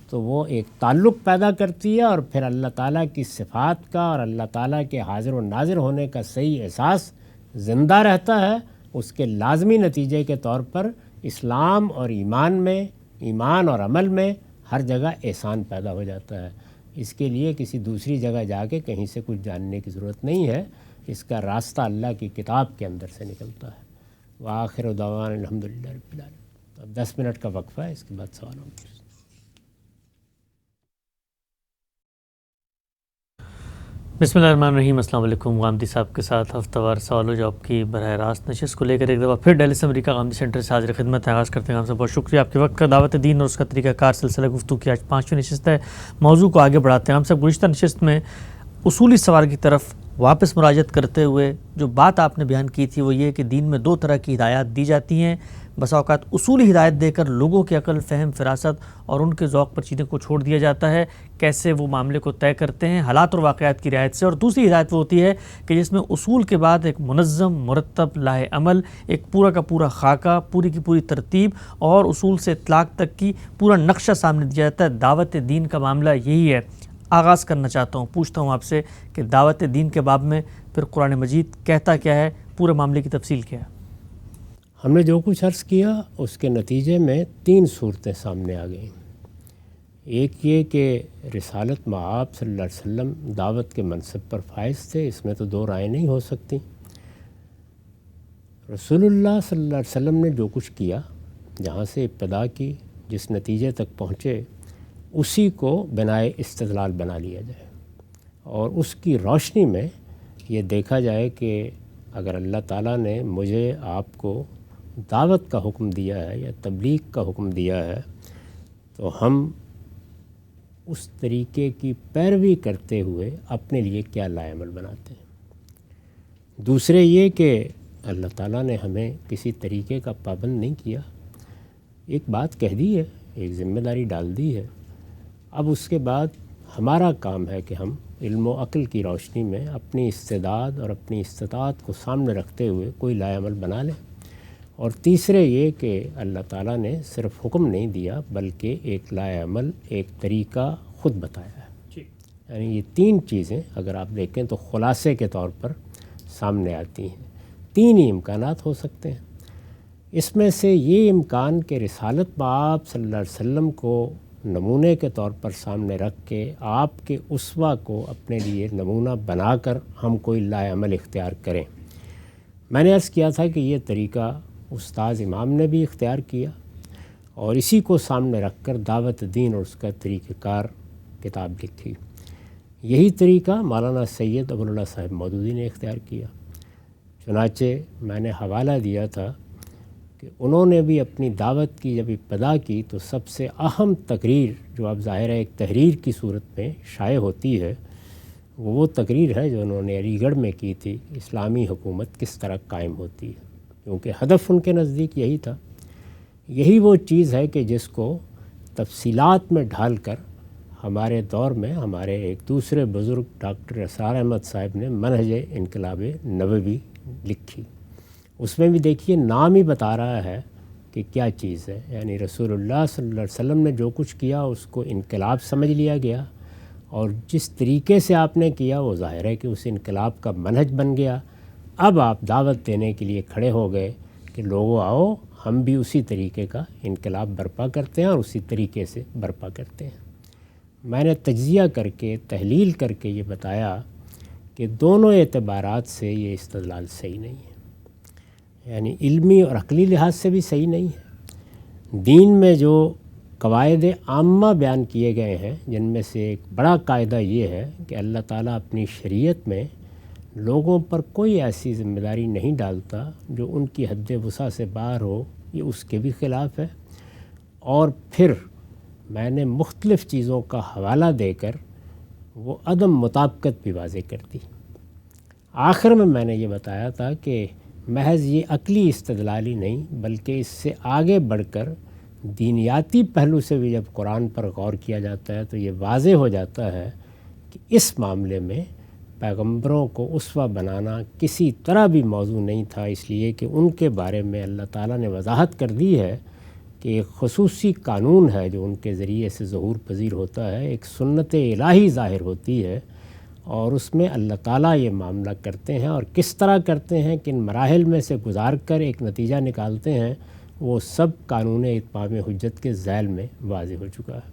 تو وہ ایک تعلق پیدا کرتی ہے، اور پھر اللہ تعالیٰ کی صفات کا اور اللہ تعالیٰ کے حاضر و ناظر ہونے کا صحیح احساس زندہ رہتا ہے۔ اس کے لازمی نتیجے کے طور پر اسلام اور ایمان اور عمل میں ہر جگہ احسان پیدا ہو جاتا ہے۔ اس کے لیے کسی دوسری جگہ جا کے کہیں سے کچھ جاننے کی ضرورت نہیں ہے، اس کا راستہ اللہ کی کتاب کے اندر سے نکلتا ہے۔ وآخر دعوانا الحمدللہ رب العالمین۔ اب 10 منٹ کا وقفہ ہے، اس کے بعد سوال ہوگا۔ بسم اللہ الرحمن الرحیم۔ السلام علیکم۔ غامدی صاحب کے ساتھ ہفتہ وار سوال و جواب کی براہ راست نشست کو لے کر ایک دفعہ پھر ڈیلی امریکہ غامدی سینٹر سے حاضر خدمت آغاز کرتے ہیں۔ آپ سے بہت شکریہ آپ کے وقت کا۔ دعوت دین اور اس کا طریقہ کار سلسلہ گفتگو کی آج 5ویں نشست ہے۔ موضوع کو آگے بڑھاتے ہیں۔ ہم سب گزشتہ نشست میں اصولی سوال کی طرف واپس مراجعت کرتے ہوئے جو بات آپ نے بیان کی تھی وہ یہ کہ دین میں 2 طرح کی ہدایات دی جاتی ہیں۔ بسا اوقات اصولی ہدایت دے کر لوگوں کے عقل، فہم، فراست اور ان کے ذوق پر چیزوں کو چھوڑ دیا جاتا ہے، کیسے وہ معاملے کو طے کرتے ہیں حالات اور واقعات کی رعایت سے۔ اور دوسری ہدایت وہ ہوتی ہے کہ جس میں اصول کے بعد ایک منظم، مرتب، لاہ عمل، ایک پورا کا پورا خاکہ، پوری کی پوری ترتیب اور اصول سے اطلاق تک کی پورا نقشہ سامنے دیا جاتا ہے۔ دعوت دین کا معاملہ یہی ہے۔ آغاز کرنا چاہتا ہوں، پوچھتا ہوں آپ سے کہ دعوت دین کے باب میں پھر قرآن مجید کہتا کیا ہے، پورے معاملے کی تفصیل کیا ہے؟ ہم نے جو کچھ عرض کیا اس کے نتیجے میں 3 صورتیں سامنے آ گئیں۔ ایک یہ کہ رسالت مآب صلی اللہ علیہ وسلم دعوت کے منصب پر فائز تھے، اس میں تو 2 رائے نہیں ہو سکتی۔ رسول اللہ صلی اللہ علیہ وسلم نے جو کچھ کیا، جہاں سے ابتدا کی، جس نتیجے تک پہنچے، اسی کو بنائے استدلال بنا لیا جائے، اور اس کی روشنی میں یہ دیکھا جائے کہ اگر اللہ تعالیٰ نے مجھے آپ کو دعوت کا حکم دیا ہے یا تبلیغ کا حکم دیا ہے تو ہم اس طریقے کی پیروی کرتے ہوئے اپنے لیے کیا لاہ عمل بناتے ہیں۔ دوسرے یہ کہ اللہ تعالیٰ نے ہمیں کسی طریقے کا پابند نہیں کیا، ایک بات کہہ دی ہے، ایک ذمہ داری ڈال دی ہے، اب اس کے بعد ہمارا کام ہے کہ ہم علم و عقل کی روشنی میں اپنی استعداد اور اپنی استطاعت کو سامنے رکھتے ہوئے کوئی لاہ عمل بنا لیں۔ اور تیسرے یہ کہ اللہ تعالیٰ نے صرف حکم نہیں دیا بلکہ ایک لاہ عمل، ایک طریقہ خود بتایا ہے۔ یعنی یہ 3 چیزیں اگر آپ دیکھیں تو خلاصے کے طور پر سامنے آتی ہیں۔ 3 ہی امکانات ہو سکتے ہیں۔ اس میں سے یہ امکان کہ رسالت مآب صلی اللہ علیہ وسلم کو نمونے کے طور پر سامنے رکھ کے آپ کے اسوہ کو اپنے لیے نمونہ بنا کر ہم کوئی لاہ عمل اختیار کریں۔ میں نے عرض کیا تھا کہ یہ طریقہ استاذ امام نے بھی اختیار کیا، اور اسی کو سامنے رکھ کر دعوت دین اور اس کا طریقہ کار کتاب لکھی۔ یہی طریقہ مولانا سید ابوالعلا صاحب مودودی نے اختیار کیا۔ چنانچہ میں نے حوالہ دیا تھا کہ انہوں نے بھی اپنی دعوت کی جب ابتدا کی تو سب سے اہم تقریر جو اب ظاہر ہے ایک تحریر کی صورت میں شائع ہوتی ہے، وہ تقریر ہے جو انہوں نے علی گڑھ میں کی تھی، اسلامی حکومت کس طرح قائم ہوتی ہے، کیونکہ ہدف ان کے نزدیک یہی تھا۔ یہی وہ چیز ہے کہ جس کو تفصیلات میں ڈھال کر ہمارے دور میں ہمارے ایک دوسرے بزرگ ڈاکٹر اسرار احمد صاحب نے منہج انقلاب نبوی لکھی۔ اس میں بھی دیکھیے نام ہی بتا رہا ہے کہ کیا چیز ہے، یعنی رسول اللہ صلی اللہ علیہ وسلم نے جو کچھ کیا اس کو انقلاب سمجھ لیا گیا، اور جس طریقے سے آپ نے کیا وہ ظاہر ہے کہ اس انقلاب کا منہج بن گیا۔ اب آپ دعوت دینے کے لیے کھڑے ہو گئے کہ لوگوں آؤ، ہم بھی اسی طریقے کا انقلاب برپا کرتے ہیں اور اسی طریقے سے برپا کرتے ہیں۔ میں نے تجزیہ کر کے، تحلیل کر کے یہ بتایا کہ دونوں اعتبارات سے یہ استدلال صحیح نہیں ہے، یعنی علمی اور عقلی لحاظ سے بھی صحیح نہیں ہے۔ دین میں جو قواعد عامہ بیان کیے گئے ہیں، جن میں سے ایک بڑا قاعدہ یہ ہے کہ اللہ تعالیٰ اپنی شریعت میں لوگوں پر کوئی ایسی ذمہ داری نہیں ڈالتا جو ان کی حد وسع سے باہر ہو، یہ اس کے بھی خلاف ہے۔ اور پھر میں نے مختلف چیزوں کا حوالہ دے کر وہ عدم مطابقت بھی واضح کر دی۔ آخر میں نے یہ بتایا تھا کہ محض یہ عقلی استدلال ہی نہیں بلکہ اس سے آگے بڑھ کر دینیاتی پہلو سے بھی جب قرآن پر غور کیا جاتا ہے تو یہ واضح ہو جاتا ہے کہ اس معاملے میں پیغمبروں کو اسوہ بنانا کسی طرح بھی موضوع نہیں تھا، اس لیے کہ ان کے بارے میں اللہ تعالیٰ نے وضاحت کر دی ہے کہ ایک خصوصی قانون ہے جو ان کے ذریعے سے ظہور پذیر ہوتا ہے، ایک سنت الہی ظاہر ہوتی ہے، اور اس میں اللہ تعالیٰ یہ معاملہ کرتے ہیں اور کس طرح کرتے ہیں، کن مراحل میں سے گزار کر ایک نتیجہ نکالتے ہیں، وہ سب قانون اتمام حجت کے ذیل میں واضح ہو چکا ہے۔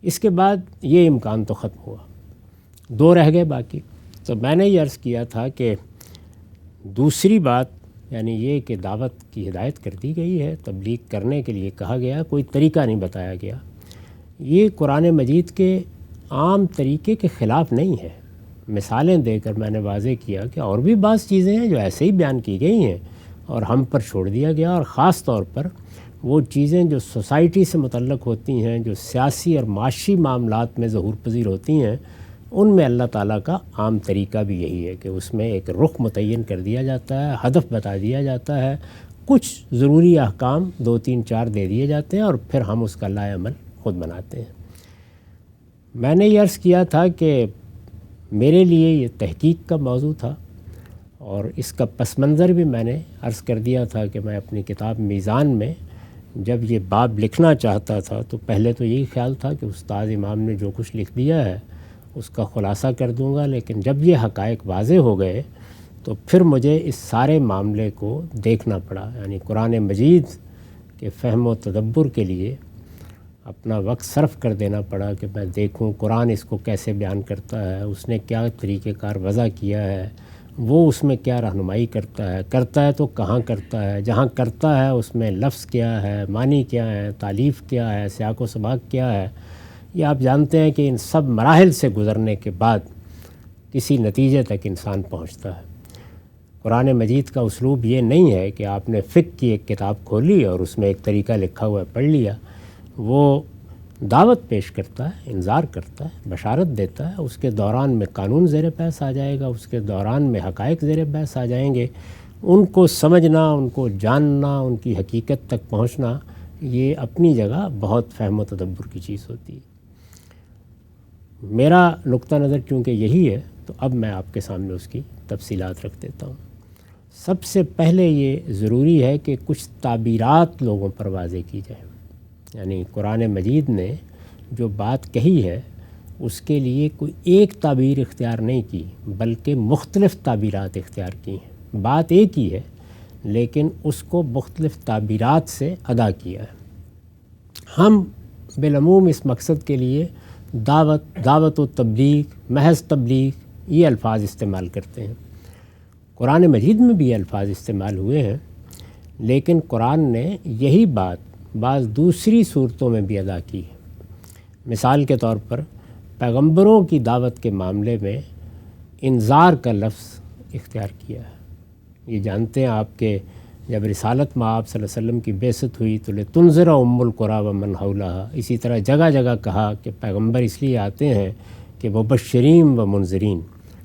اس کے بعد یہ امکان تو ختم ہوا، دو رہ گئے باقی۔ تو میں نے یہ عرض کیا تھا کہ دوسری بات یعنی یہ کہ دعوت کی ہدایت کر دی گئی ہے، تبلیغ کرنے کے لیے کہا گیا، کوئی طریقہ نہیں بتایا گیا۔ یہ قرآن مجید کے عام طریقے کے خلاف نہیں ہے۔ مثالیں دے کر میں نے واضح کیا کہ اور بھی بعض چیزیں ہیں جو ایسے ہی بیان کی گئی ہیں اور ہم پر چھوڑ دیا گیا، اور خاص طور پر وہ چیزیں جو سوسائٹی سے متعلق ہوتی ہیں، جو سیاسی اور معاشی معاملات میں ظہور پذیر ہوتی ہیں، ان میں اللہ تعالیٰ کا عام طریقہ بھی یہی ہے کہ اس میں ایک رخ متعین کر دیا جاتا ہے، ہدف بتا دیا جاتا ہے، کچھ ضروری احکام 2 3 4 دے دیے جاتے ہیں اور پھر ہم اس کا لائے عمل خود بناتے ہیں۔ میں نے یہ عرض کیا تھا کہ میرے لیے یہ تحقیق کا موضوع تھا، اور اس کا پس منظر بھی میں نے عرض کر دیا تھا کہ میں اپنی کتاب میزان میں جب یہ باب لکھنا چاہتا تھا تو پہلے تو یہی خیال تھا کہ استاد امام نے جو کچھ لکھ دیا ہے اس کا خلاصہ کر دوں گا، لیکن جب یہ حقائق واضح ہو گئے تو پھر مجھے اس سارے معاملے کو دیکھنا پڑا، یعنی قرآن مجید کے فہم و تدبر کے لیے اپنا وقت صرف کر دینا پڑا کہ میں دیکھوں قرآن اس کو کیسے بیان کرتا ہے، اس نے کیا طریقہ کار وضع کیا ہے، وہ اس میں کیا رہنمائی کرتا ہے تو کہاں کرتا ہے، جہاں کرتا ہے اس میں لفظ کیا ہے، معنی کیا ہے، تالیف کیا ہے، سیاق و سباق کیا ہے۔ یہ آپ جانتے ہیں کہ ان سب مراحل سے گزرنے کے بعد کسی نتیجے تک انسان پہنچتا ہے۔ قرآن مجید کا اسلوب یہ نہیں ہے کہ آپ نے فقہ کی ایک کتاب کھولی اور اس میں ایک طریقہ لکھا ہوا ہے پڑھ لیا۔ وہ دعوت پیش کرتا ہے، انذار کرتا ہے، بشارت دیتا ہے، اس کے دوران میں قانون زیر بحث آ جائے گا، اس کے دوران میں حقائق زیر بحث آ جائیں گے، ان کو سمجھنا، ان کو جاننا، ان کی حقیقت تک پہنچنا، یہ اپنی جگہ بہت فہم و تدبر کی چیز ہوتی ہے۔ میرا نقطہ نظر چونکہ یہی ہے تو اب میں آپ کے سامنے اس کی تفصیلات رکھ دیتا ہوں۔ سب سے پہلے یہ ضروری ہے کہ کچھ تعبیرات لوگوں پر واضح کی جائیں، یعنی قرآن مجید نے جو بات کہی ہے اس کے لیے کوئی ایک تعبیر اختیار نہیں کی بلکہ مختلف تعبیرات اختیار کی ہیں۔ بات ایک ہی ہے لیکن اس کو مختلف تعبیرات سے ادا کیا ہے۔ ہم بالعموم اس مقصد کے لیے دعوت و تبلیغ، محض تبلیغ یہ الفاظ استعمال کرتے ہیں۔ قرآن مجید میں بھی یہ الفاظ استعمال ہوئے ہیں، لیکن قرآن نے یہی بات بعض دوسری صورتوں میں بھی ادا کی ہے۔ مثال کے طور پر پیغمبروں کی دعوت کے معاملے میں انذار کا لفظ اختیار کیا ہے۔ یہ جانتے ہیں آپ کہ جب رسالت مآب صلی اللہ علیہ وسلم کی بعثت ہوئی تو لتنذر ام القری ومن حولھا، اسی طرح جگہ جگہ کہا کہ پیغمبر اس لیے آتے ہیں کہ وہ مبشرین و منذرین،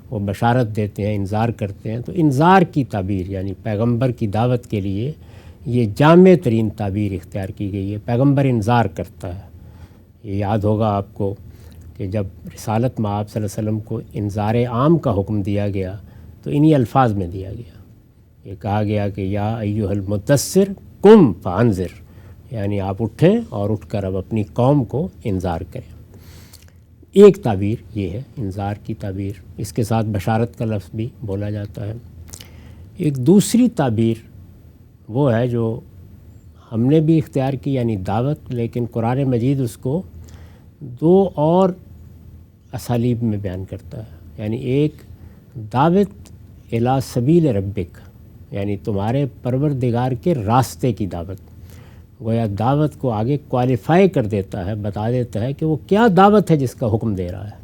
وہ بشارت دیتے ہیں، انذار کرتے ہیں۔ تو انذار کی تعبیر یعنی پیغمبر کی دعوت کے لیے یہ جامع ترین تعبیر اختیار کی گئی ہے، پیغمبر انذار کرتا ہے۔ یہ یاد ہوگا آپ کو کہ جب رسالت مآب صلی اللہ علیہ وسلم کو انذار عام کا حکم دیا گیا تو انہی الفاظ میں دیا گیا، یہ کہا گیا کہ یا ایھا المدثر قم فانذر، یعنی آپ اٹھیں اور اٹھ کر اب اپنی قوم کو انذار کریں۔ ایک تعبیر یہ ہے انذار کی تعبیر، اس کے ساتھ بشارت کا لفظ بھی بولا جاتا ہے۔ ایک دوسری تعبیر وہ ہے جو ہم نے بھی اختیار کی یعنی دعوت، لیکن قرآن مجید اس کو دو اور اسالیب میں بیان کرتا ہے، یعنی ایک دعوت الی سبیل ربک، یعنی تمہارے پروردگار کے راستے کی دعوت۔ گویا دعوت کو آگے کوالیفائی کر دیتا ہے، بتا دیتا ہے کہ وہ کیا دعوت ہے جس کا حکم دے رہا ہے۔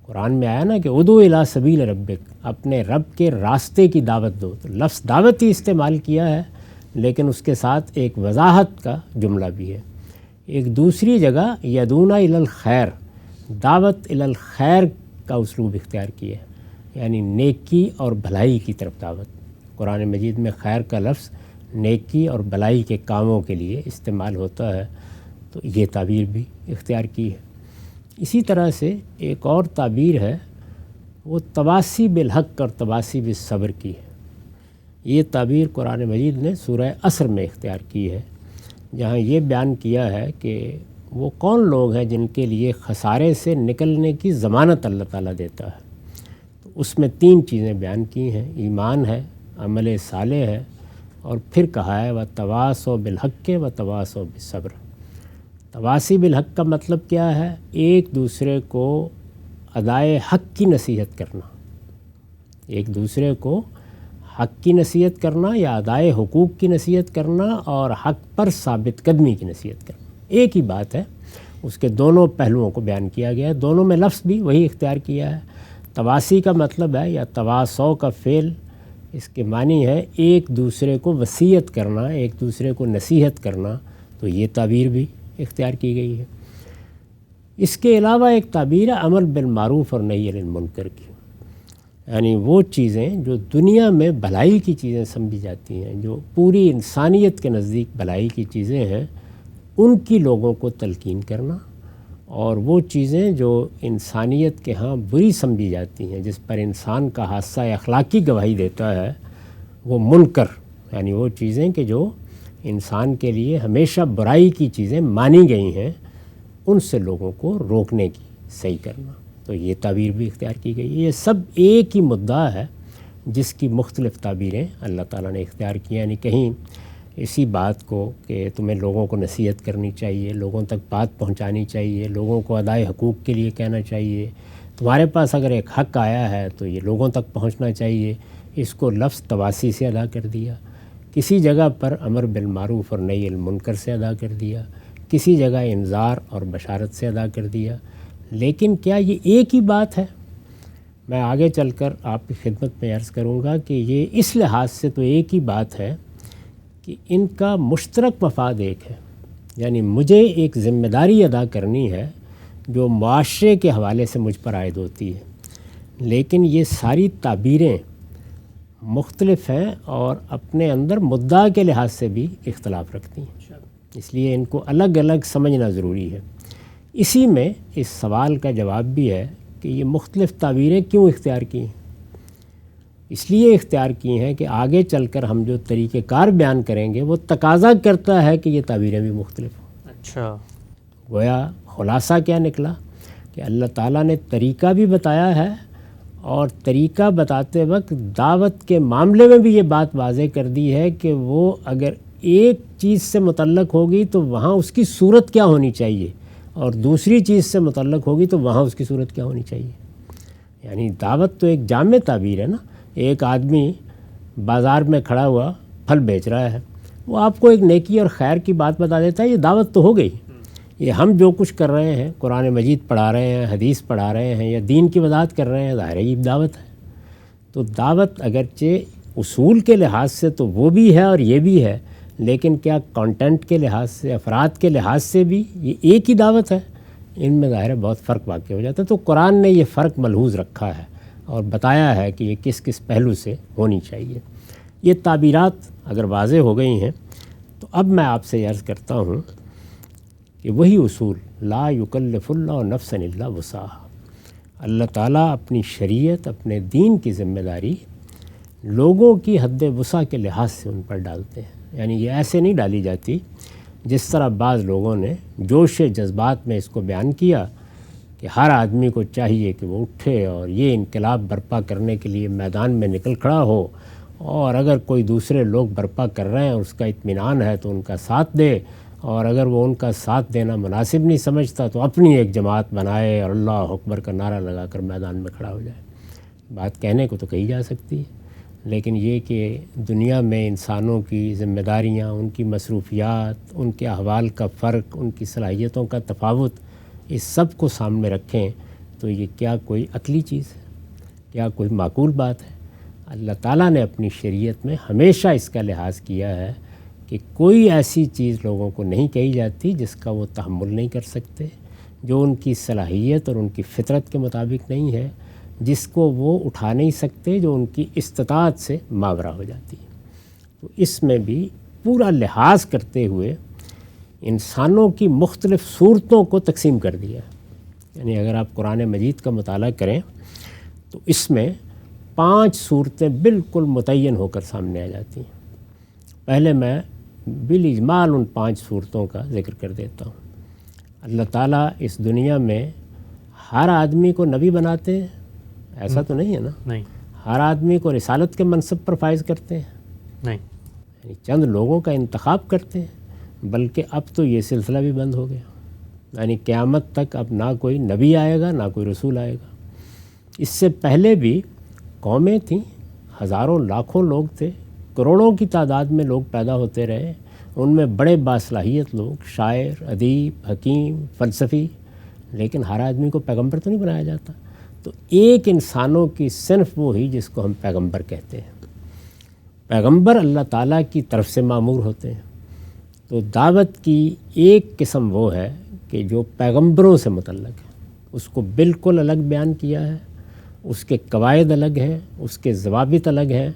قرآن میں آیا نا کہ ادعو الی سبیل ربک، اپنے رب کے راستے کی دعوت دو، تو لفظ دعوت ہی استعمال کیا ہے لیکن اس کے ساتھ ایک وضاحت کا جملہ بھی ہے ایک دوسری جگہ یدونا الی الخیر، دعوت الی الخیر کا اسلوب اختیار کیا ہے، یعنی نیکی اور بھلائی کی طرف دعوت۔ قرآن مجید میں خیر کا لفظ نیکی اور بھلائی کے کاموں کے لیے استعمال ہوتا ہے، تو یہ تعبیر بھی اختیار کی ہے۔ اسی طرح سے ایک اور تعبیر ہے، وہ تواصی بالحق اور تواصی بالصبر کی ہے۔ یہ تعبیر قرآن مجید نے سورہ عصر میں اختیار کی ہے، جہاں یہ بیان کیا ہے کہ وہ کون لوگ ہیں جن کے لیے خسارے سے نکلنے کی ضمانت اللہ تعالیٰ دیتا ہے۔ تو اس میں 3 چیزیں بیان کی ہیں، ایمان ہے، عمل صالح ہے، اور پھر کہا ہے وَتَوَاصَوْا بِالْحَقِّ وَتَوَاصَوْا بِالصَّبْرِ۔ تواصی بالحق کا مطلب کیا ہے؟ ایک دوسرے کو ادائے حق کی نصیحت کرنا، ایک دوسرے کو حق کی نصیحت کرنا یا ادائے حقوق کی نصیحت کرنا اور حق پر ثابت قدمی کی نصیحت کرنا، ایک ہی بات ہے، اس کے دونوں پہلوؤں کو بیان کیا گیا ہے، دونوں میں لفظ بھی وہی اختیار کیا ہے۔ تواصی کا مطلب ہے، یا تواصو کا فعل، اس کے معنی ہے ایک دوسرے کو وصیت کرنا، ایک دوسرے کو نصیحت کرنا، تو یہ تعبیر بھی اختیار کی گئی ہے۔ اس کے علاوہ ایک تعبیر ہے امر بالمعروف اور نہی عن المنکر کی، یعنی وہ چیزیں جو دنیا میں بھلائی کی چیزیں سمجھی جاتی ہیں، جو پوری انسانیت کے نزدیک بھلائی کی چیزیں ہیں، ان کی لوگوں کو تلقین کرنا، اور وہ چیزیں جو انسانیت کے ہاں بری سمجھی جاتی ہیں، جس پر انسان کا حادثہ اخلاقی گواہی دیتا ہے، وہ منکر، یعنی وہ چیزیں کہ جو انسان کے لیے ہمیشہ برائی کی چیزیں مانی گئی ہیں، ان سے لوگوں کو روکنے کی صحیح کرنا، تو یہ تعبیر بھی اختیار کی گئی۔ یہ سب ایک ہی مدعا ہے جس کی مختلف تعبیریں اللہ تعالیٰ نے اختیار کی، یعنی کہیں اسی بات کو کہ تمہیں لوگوں کو نصیحت کرنی چاہیے، لوگوں تک بات پہنچانی چاہیے، لوگوں کو ادائے حقوق کے لیے کہنا چاہیے، تمہارے پاس اگر ایک حق آیا ہے تو یہ لوگوں تک پہنچنا چاہیے، اس کو لفظ تواصی سے ادا کر دیا، کسی جگہ پر امر بالمعروف اور نہی عن المنکر سے ادا کر دیا، کسی جگہ انذار اور بشارت سے ادا کر دیا۔ لیکن کیا یہ ایک ہی بات ہے؟ میں آگے چل کر آپ کی خدمت میں عرض کروں گا کہ یہ اس لحاظ سے تو ایک ہی بات ہے کہ ان کا مشترک مفاد ایک ہے، یعنی مجھے ایک ذمہ داری ادا کرنی ہے جو معاشرے کے حوالے سے مجھ پر عائد ہوتی ہے، لیکن یہ ساری تعبیریں مختلف ہیں اور اپنے اندر مدعا کے لحاظ سے بھی اختلاف رکھتی ہیں، اس لیے ان کو الگ الگ سمجھنا ضروری ہے۔ اسی میں اس سوال کا جواب بھی ہے کہ یہ مختلف تعبیریں کیوں اختیار کی ہیں؟ اس لیے اختیار کی ہیں کہ آگے چل کر ہم جو طریقہ کار بیان کریں گے وہ تقاضا کرتا ہے کہ یہ تعبیریں بھی مختلف ہوں۔ اچھا، گویا خلاصہ کیا نکلا کہ اللہ تعالیٰ نے طریقہ بھی بتایا ہے، اور طریقہ بتاتے وقت دعوت کے معاملے میں بھی یہ بات واضح کر دی ہے کہ وہ اگر ایک چیز سے متعلق ہوگی تو وہاں اس کی صورت کیا ہونی چاہیے، اور دوسری چیز سے متعلق ہوگی تو وہاں اس کی صورت کیا ہونی چاہیے۔ یعنی دعوت تو ایک جامع تعبیر ہے نا۔ ایک آدمی بازار میں کھڑا ہوا پھل بیچ رہا ہے، وہ آپ کو ایک نیکی اور خیر کی بات بتا دیتا ہے، یہ دعوت تو ہو گئی۔ یہ ہم جو کچھ کر رہے ہیں، قرآن مجید پڑھا رہے ہیں، حدیث پڑھا رہے ہیں، یا دین کی وضاحت کر رہے ہیں، ظاہر ہے یہ دعوت ہے۔ تو دعوت اگرچہ اصول کے لحاظ سے تو وہ بھی ہے اور یہ بھی ہے، لیکن کیا کانٹینٹ کے لحاظ سے، افراد کے لحاظ سے بھی یہ ایک ہی دعوت ہے؟ ان میں ظاہر ہے بہت فرق واقع ہو جاتا ہے۔ تو قرآن نے یہ فرق ملحوظ رکھا ہے اور بتایا ہے کہ یہ کس کس پہلو سے ہونی چاہیے۔ یہ تعبیرات اگر واضح ہو گئی ہیں تو اب میں آپ سے عرض کرتا ہوں کہ وہی اصول لا یکلف اللہ نفسا الا وسعہا، اللہ تعالیٰ اپنی شریعت، اپنے دین کی ذمہ داری لوگوں کی حد وسع کے لحاظ سے ان پر ڈالتے ہیں، یعنی یہ ایسے نہیں ڈالی جاتی جس طرح بعض لوگوں نے جوش جذبات میں اس کو بیان کیا کہ ہر آدمی کو چاہیے کہ وہ اٹھے اور یہ انقلاب برپا کرنے کے لیے میدان میں نکل کھڑا ہو، اور اگر کوئی دوسرے لوگ برپا کر رہے ہیں اس کا اطمینان ہے تو ان کا ساتھ دے، اور اگر وہ ان کا ساتھ دینا مناسب نہیں سمجھتا تو اپنی ایک جماعت بنائے اور اللہ اکبر کا نعرہ لگا کر میدان میں کھڑا ہو جائے۔ بات کہنے کو تو کہی جا سکتی ہے، لیکن یہ کہ دنیا میں انسانوں کی ذمہ داریاں، ان کی مصروفیات، ان کے احوال کا فرق، ان کی صلاحیتوں کا تفاوت، اس سب کو سامنے رکھیں تو یہ کیا کوئی عقلی چیز ہے؟ کیا کوئی معقول بات ہے؟ اللہ تعالیٰ نے اپنی شریعت میں ہمیشہ اس کا لحاظ کیا ہے کہ کہ کوئی ایسی چیز لوگوں کو نہیں کہی جاتی جس کا وہ تحمل نہیں کر سکتے، جو ان کی صلاحیت اور ان کی فطرت کے مطابق نہیں ہے، جس کو وہ اٹھا نہیں سکتے، جو ان کی استطاعت سے ماورا ہو جاتی ہے۔ تو اس میں بھی پورا لحاظ کرتے ہوئے انسانوں کی مختلف صورتوں کو تقسیم کر دیا ہے۔ یعنی اگر آپ قرآن مجید کا مطالعہ کریں تو اس میں 5 صورتیں بالکل متعین ہو کر سامنے آ جاتی ہیں۔ پہلے میں بالاجمال ان 5 صورتوں کا ذکر کر دیتا ہوں۔ اللہ تعالیٰ اس دنیا میں ہر آدمی کو نبی بناتے ہیں ایسا تو نہیں ہے نا؟ نہیں۔ ہر آدمی کو رسالت کے منصب پر فائز کرتے ہیں؟ نہیں۔ یعنی چند لوگوں کا انتخاب کرتے ہیں، بلکہ اب تو یہ سلسلہ بھی بند ہو گیا۔ یعنی قیامت تک اب نہ کوئی نبی آئے گا نہ کوئی رسول آئے گا۔ اس سے پہلے بھی قومیں تھیں، ہزاروں لاکھوں لوگ تھے، کروڑوں کی تعداد میں لوگ پیدا ہوتے رہے، ان میں بڑے باصلاحیت لوگ، شاعر، ادیب، حکیم، فلسفی، لیکن ہر آدمی کو پیغمبر تو نہیں بنایا جاتا۔ تو ایک انسانوں کی صنف وہ ہی جس کو ہم پیغمبر کہتے ہیں۔ پیغمبر اللہ تعالیٰ کی طرف سے مامور ہوتے ہیں۔ تو دعوت کی ایک قسم وہ ہے کہ جو پیغمبروں سے متعلق ہے، اس کو بالکل الگ بیان کیا ہے، اس کے قواعد الگ ہیں، اس کے ضوابط الگ ہیں۔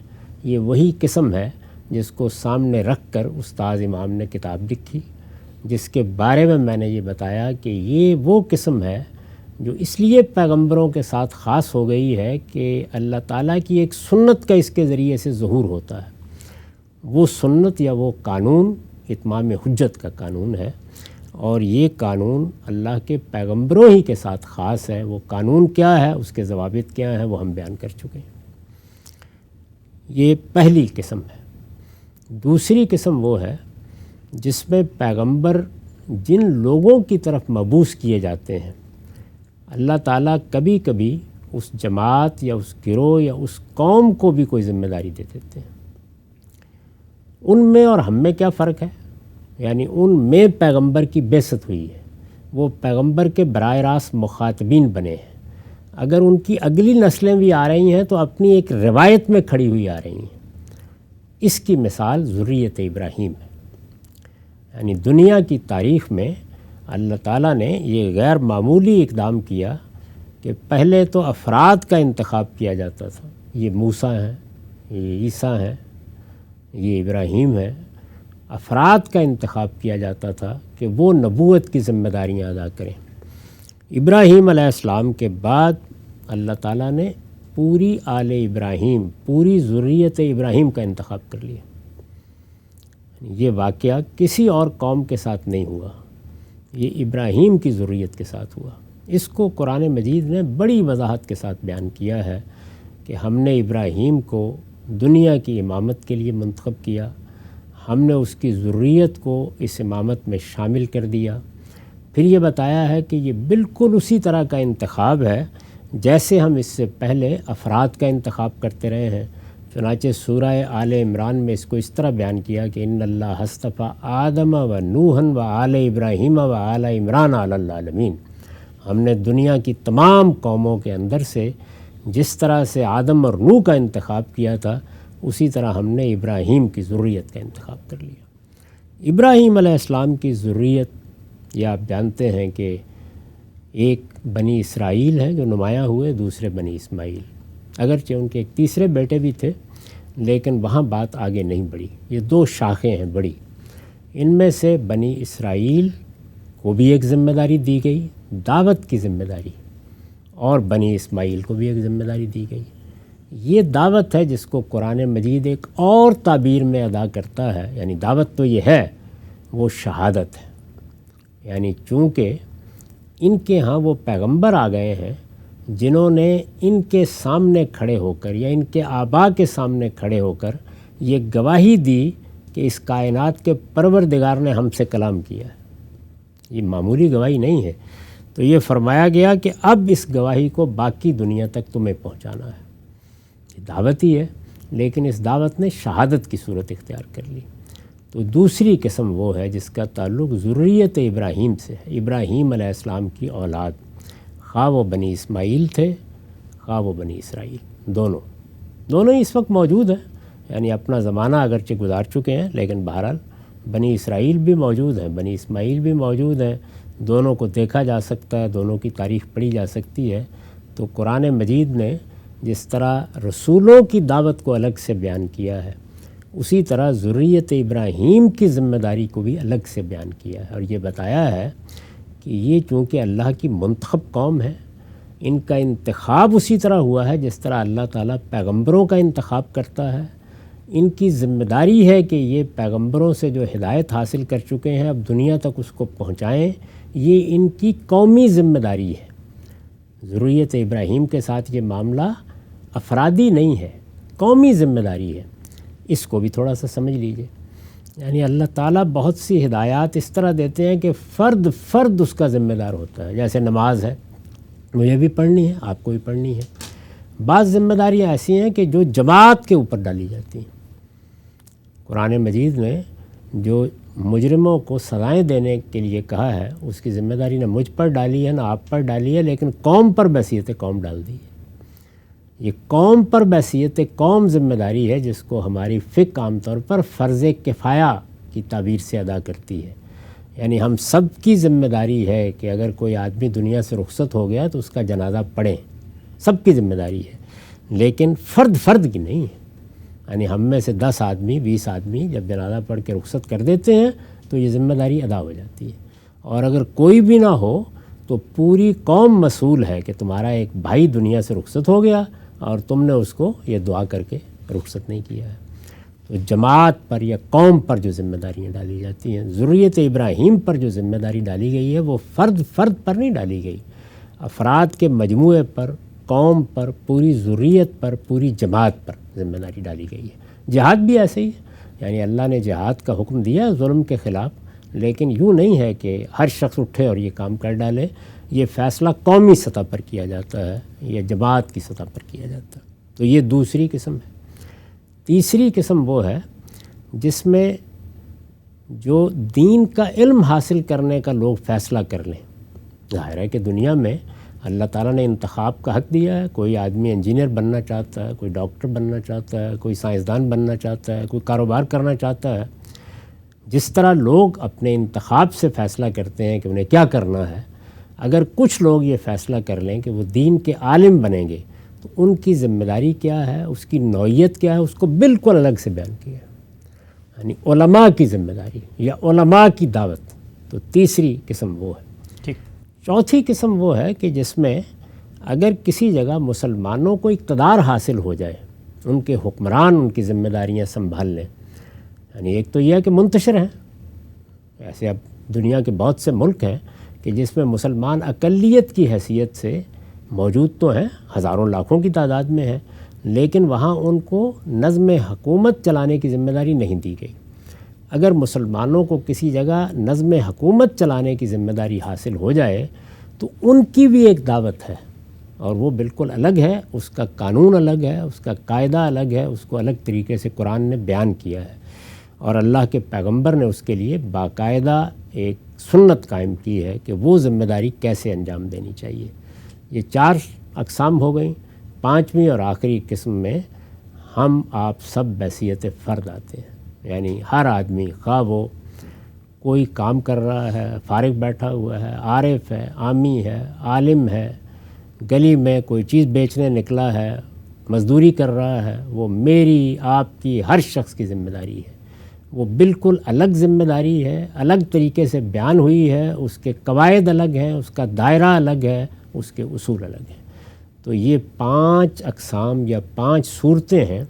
یہ وہی قسم ہے جس کو سامنے رکھ کر استاد امام نے کتاب لکھی، جس کے بارے میں نے یہ بتایا کہ یہ وہ قسم ہے جو اس لیے پیغمبروں کے ساتھ خاص ہو گئی ہے کہ اللہ تعالیٰ کی ایک سنت کا اس کے ذریعے سے ظہور ہوتا ہے۔ وہ سنت یا وہ قانون اتمام حجت کا قانون ہے، اور یہ قانون اللہ کے پیغمبروں ہی کے ساتھ خاص ہے۔ وہ قانون کیا ہے، اس کے ضوابط کیا ہیں، وہ ہم بیان کر چکے ہیں۔ یہ پہلی قسم ہے۔ دوسری قسم وہ ہے جس میں پیغمبر جن لوگوں کی طرف مبعوث کیے جاتے ہیں، اللہ تعالیٰ کبھی کبھی اس جماعت یا اس گروہ یا اس قوم کو بھی کوئی ذمہ داری دے دیتے ہیں۔ ان میں اور ہم میں کیا فرق ہے؟ یعنی ان میں پیغمبر کی بعثت ہوئی ہے، وہ پیغمبر کے براہ راست مخاطبین بنے ہیں۔ اگر ان کی اگلی نسلیں بھی آ رہی ہیں تو اپنی ایک روایت میں کھڑی ہوئی آ رہی ہیں۔ اس کی مثال ذریت ابراہیم ہے۔ یعنی دنیا کی تاریخ میں اللہ تعالیٰ نے یہ غیر معمولی اقدام کیا کہ پہلے تو افراد کا انتخاب کیا جاتا تھا، یہ موسیٰ ہیں، یہ عیسیٰ ہیں، یہ ابراہیم ہے۔ افراد کا انتخاب کیا جاتا تھا کہ وہ نبوت کی ذمہ داریاں ادا کریں۔ ابراہیم علیہ السلام کے بعد اللہ تعالیٰ نے پوری آل ابراہیم، پوری ذریت ابراہیم کا انتخاب کر لیا۔ یہ واقعہ کسی اور قوم کے ساتھ نہیں ہوا، یہ ابراہیم کی ذریت کے ساتھ ہوا۔ اس کو قرآن مجید نے بڑی وضاحت کے ساتھ بیان کیا ہے کہ ہم نے ابراہیم کو دنیا کی امامت کے لیے منتخب کیا، ہم نے اس کی ذریت کو اس امامت میں شامل کر دیا۔ پھر یہ بتایا ہے کہ یہ بالکل اسی طرح کا انتخاب ہے جیسے ہم اس سے پہلے افراد کا انتخاب کرتے رہے ہیں۔ چنانچہ سورہ آل عمران میں اس کو اس طرح بیان کیا کہ ان اللہ اصطفیٰ آدم و نوحً و آل ابراہیم و آل عمران علی العالمین۔ ہم نے دنیا کی تمام قوموں کے اندر سے جس طرح سے آدم اور نوح کا انتخاب کیا تھا، اسی طرح ہم نے ابراہیم کی ذریت کا انتخاب کر لیا۔ ابراہیم علیہ السلام کی ذریت یہ آپ جانتے ہیں کہ ایک بنی اسرائیل ہیں جو نمایاں ہوئے، دوسرے بنی اسماعیل۔ اگرچہ ان کے ایک تیسرے بیٹے بھی تھے، لیکن وہاں بات آگے نہیں بڑھی۔ یہ 2 شاخیں ہیں بڑی۔ ان میں سے بنی اسرائیل کو بھی ایک ذمہ داری دی گئی، دعوت کی ذمہ داری، اور بنی اسماعیل کو بھی ایک ذمہ داری دی گئی۔ یہ دعوت ہے جس کو قرآن مجید ایک اور تعبیر میں ادا کرتا ہے، یعنی دعوت تو یہ ہے، وہ شہادت ہے۔ یعنی چونکہ ان کے ہاں وہ پیغمبر آ گئے ہیں جنہوں نے ان کے سامنے کھڑے ہو کر یا ان کے آبا کے سامنے کھڑے ہو کر یہ گواہی دی کہ اس کائنات کے پروردگار نے ہم سے کلام کیا ہے۔ یہ معمولی گواہی نہیں ہے۔ تو یہ فرمایا گیا کہ اب اس گواہی کو باقی دنیا تک تمہیں پہنچانا ہے۔ یہ دعوت ہی ہے، لیکن اس دعوت نے شہادت کی صورت اختیار کر لی۔ تو دوسری قسم وہ ہے جس کا تعلق ذریت ابراہیم سے ہے، ابراہیم علیہ السلام کی اولاد، خواہ وہ بنی اسماعیل تھے خواہ وہ بنی اسرائیل، دونوں ہی اس وقت موجود ہیں۔ یعنی اپنا زمانہ اگرچہ گزار چکے ہیں، لیکن بہرحال بنی اسرائیل بھی موجود ہیں، بنی اسماعیل بھی موجود ہیں، دونوں کو دیکھا جا سکتا ہے، دونوں کی تاریخ پڑھی جا سکتی ہے۔ تو قرآن مجید نے جس طرح رسولوں کی دعوت کو الگ سے بیان کیا ہے، اسی طرح ذریت ابراہیم کی ذمہ داری کو بھی الگ سے بیان کیا ہے، اور یہ بتایا ہے کہ یہ چونکہ اللہ کی منتخب قوم ہے، ان کا انتخاب اسی طرح ہوا ہے جس طرح اللہ تعالیٰ پیغمبروں کا انتخاب کرتا ہے۔ ان کی ذمہ داری ہے کہ یہ پیغمبروں سے جو ہدایت حاصل کر چکے ہیں اب دنیا تک اس کو پہنچائیں، یہ ان کی قومی ذمہ داری ہے۔ ذریت ابراہیم کے ساتھ یہ معاملہ افرادی نہیں ہے، قومی ذمہ داری ہے۔ اس کو بھی تھوڑا سا سمجھ لیجئے، یعنی اللہ تعالیٰ بہت سی ہدایات اس طرح دیتے ہیں کہ فرد فرد اس کا ذمہ دار ہوتا ہے۔ جیسے نماز ہے، مجھے بھی پڑھنی ہے، آپ کو بھی پڑھنی ہے۔ بعض ذمہ داریاں ایسی ہیں کہ جو جماعت کے اوپر ڈالی جاتی ہیں۔ قرآن مجید نے جو مجرموں کو سزائیں دینے کے لیے کہا ہے، اس کی ذمہ داری نہ مجھ پر ڈالی ہے نہ آپ پر ڈالی ہے، لیکن قوم پر بحیثیت قوم ڈال دی ہے۔ یہ قوم پر بحیثیت قوم ذمہ داری ہے جس کو ہماری فقہ عام طور پر فرض کفایہ کی تعبیر سے ادا کرتی ہے۔ یعنی ہم سب کی ذمہ داری ہے کہ اگر کوئی آدمی دنیا سے رخصت ہو گیا تو اس کا جنازہ پڑھیں، سب کی ذمہ داری ہے، لیکن فرد فرد کی نہیں ہے۔ یعنی ہم میں سے 10 آدمی 20 آدمی جب جنازہ پڑھ کے رخصت کر دیتے ہیں تو یہ ذمہ داری ادا ہو جاتی ہے، اور اگر کوئی بھی نہ ہو تو پوری قوم مسئول ہے کہ تمہارا ایک بھائی دنیا سے رخصت ہو گیا اور تم نے اس کو یہ دعا کر کے رخصت نہیں کیا ہے۔ تو جماعت پر یا قوم پر جو ذمہ داریاں ڈالی جاتی ہیں، ذریت ابراہیم پر جو ذمہ داری ڈالی گئی ہے وہ فرد فرد پر نہیں ڈالی گئی، افراد کے مجموعے پر، قوم پر، پوری ذریت پر، پوری جماعت پر ذمہ داری ڈالی گئی ہے۔ جہاد بھی ایسے ہی ہے، یعنی اللہ نے جہاد کا حکم دیا ظلم کے خلاف، لیکن یوں نہیں ہے کہ ہر شخص اٹھے اور یہ کام کر ڈالے۔ یہ فیصلہ قومی سطح پر کیا جاتا ہے یا جماعت کی سطح پر کیا جاتا ہے۔ تو یہ دوسری قسم ہے۔ تیسری قسم وہ ہے جس میں جو دین کا علم حاصل کرنے کا لوگ فیصلہ کر لیں۔ ظاہر ہے کہ دنیا میں اللہ تعالیٰ نے انتخاب کا حق دیا ہے، کوئی آدمی انجینئر بننا چاہتا ہے، کوئی ڈاکٹر بننا چاہتا ہے، کوئی سائنسدان بننا چاہتا ہے، کوئی کاروبار کرنا چاہتا ہے۔ جس طرح لوگ اپنے انتخاب سے فیصلہ کرتے ہیں کہ انہیں کیا کرنا ہے، اگر کچھ لوگ یہ فیصلہ کر لیں کہ وہ دین کے عالم بنیں گے تو ان کی ذمہ داری کیا ہے، اس کی نوعیت کیا ہے، اس کو بالکل الگ سے بیان کیا ہے۔ یعنی علماء کی ذمہ داری یا علماء کی دعوت، تو تیسری قسم وہ ہے۔ چوتھی قسم وہ ہے کہ جس میں اگر کسی جگہ مسلمانوں کو اقتدار حاصل ہو جائے، ان کے حکمران ان کی ذمہ داریاں سنبھال لیں، یعنی ایک تو یہ ہے کہ منتشر ہیں، ایسے اب دنیا کے بہت سے ملک ہیں کہ جس میں مسلمان اقلیت کی حیثیت سے موجود تو ہیں، ہزاروں لاکھوں کی تعداد میں ہیں، لیکن وہاں ان کو نظم حکومت چلانے کی ذمہ داری نہیں دی گئی۔ اگر مسلمانوں کو کسی جگہ نظم حکومت چلانے کی ذمہ داری حاصل ہو جائے تو ان کی بھی ایک دعوت ہے، اور وہ بالکل الگ ہے، اس کا قانون الگ ہے، اس کا قاعدہ الگ ہے، اس کو الگ طریقے سے قرآن نے بیان کیا ہے، اور اللہ کے پیغمبر نے اس کے لیے باقاعدہ ایک سنت قائم کی ہے کہ وہ ذمہ داری کیسے انجام دینی چاہیے۔ یہ 4 اقسام ہو گئیں۔ 5ویں اور آخری قسم میں ہم آپ سب بحیثیت فرد آتے ہیں، یعنی ہر آدمی، خواہ وہ کوئی کام کر رہا ہے، فارغ بیٹھا ہوا ہے، عارف ہے، عامی ہے، عالم ہے، گلی میں کوئی چیز بیچنے نکلا ہے، مزدوری کر رہا ہے، وہ میری آپ کی ہر شخص کی ذمہ داری ہے۔ وہ بالکل الگ ذمہ داری ہے، الگ طریقے سے بیان ہوئی ہے، اس کے قواعد الگ ہیں، اس کا دائرہ الگ ہے، اس کے اصول الگ ہیں۔ تو یہ 5 اقسام یا 5 صورتیں ہیں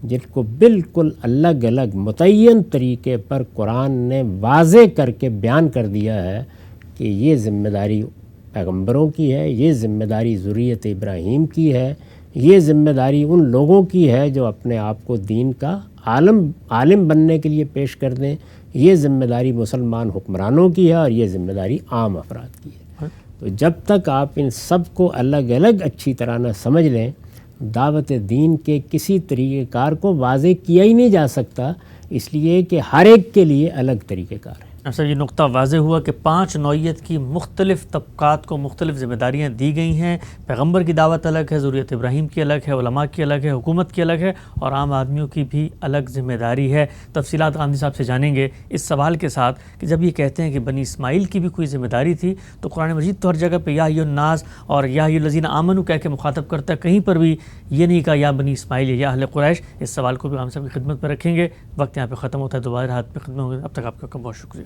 جن کو بالکل الگ الگ متعین طریقے پر قرآن نے واضح کر کے بیان کر دیا ہے کہ یہ ذمہ داری پیغمبروں کی ہے، یہ ذمہ داری ذریت ابراہیم کی ہے، یہ ذمہ داری ان لوگوں کی ہے جو اپنے آپ کو دین کا عالم بننے کے لیے پیش کر دیں، یہ ذمہ داری مسلمان حکمرانوں کی ہے، اور یہ ذمہ داری عام افراد کی ہے۔ تو جب تک آپ ان سب کو الگ الگ اچھی طرح نہ سمجھ لیں، دعوت دین کے کسی طریقہ کار کو واضح کیا ہی نہیں جا سکتا، اس لیے کہ ہر ایک کے لیے الگ طریقہ کار ہے۔ ایسا یہ نقطہ واضح ہوا کہ 5 نوعیت کی مختلف طبقات کو مختلف ذمہ داریاں دی گئی ہیں. پیغمبر کی دعوت الگ ہے، ذریت ابراہیم کی الگ ہے، علماء کی الگ ہے، حکومت کی الگ ہے، اور عام آدمیوں کی بھی الگ ذمہ داری ہے. تفصیلات غامدی صاحب سے جانیں گے اس سوال کے ساتھ کہ جب یہ کہتے ہیں کہ بنی اسماعیل کی بھی کوئی ذمہ داری تھی، تو قرآن مجید تو ہر جگہ پہ یا ایھا الناس اور یا ایھا الذین آمنوا کہہ کے مخاطب کرتا ہے، کہیں پر بھی یہ نہیں کہا یا بنی اسماعیل یا اہل قریش. اس سوال کو بھی غامدی صاحب کی خدمت میں رکھیں گے. وقت یہاں پہ ختم ہوتا ہے، دوبارہ ہاتھ پہ خدمت ہوگی. اب تک آپ کا بہت شکریہ.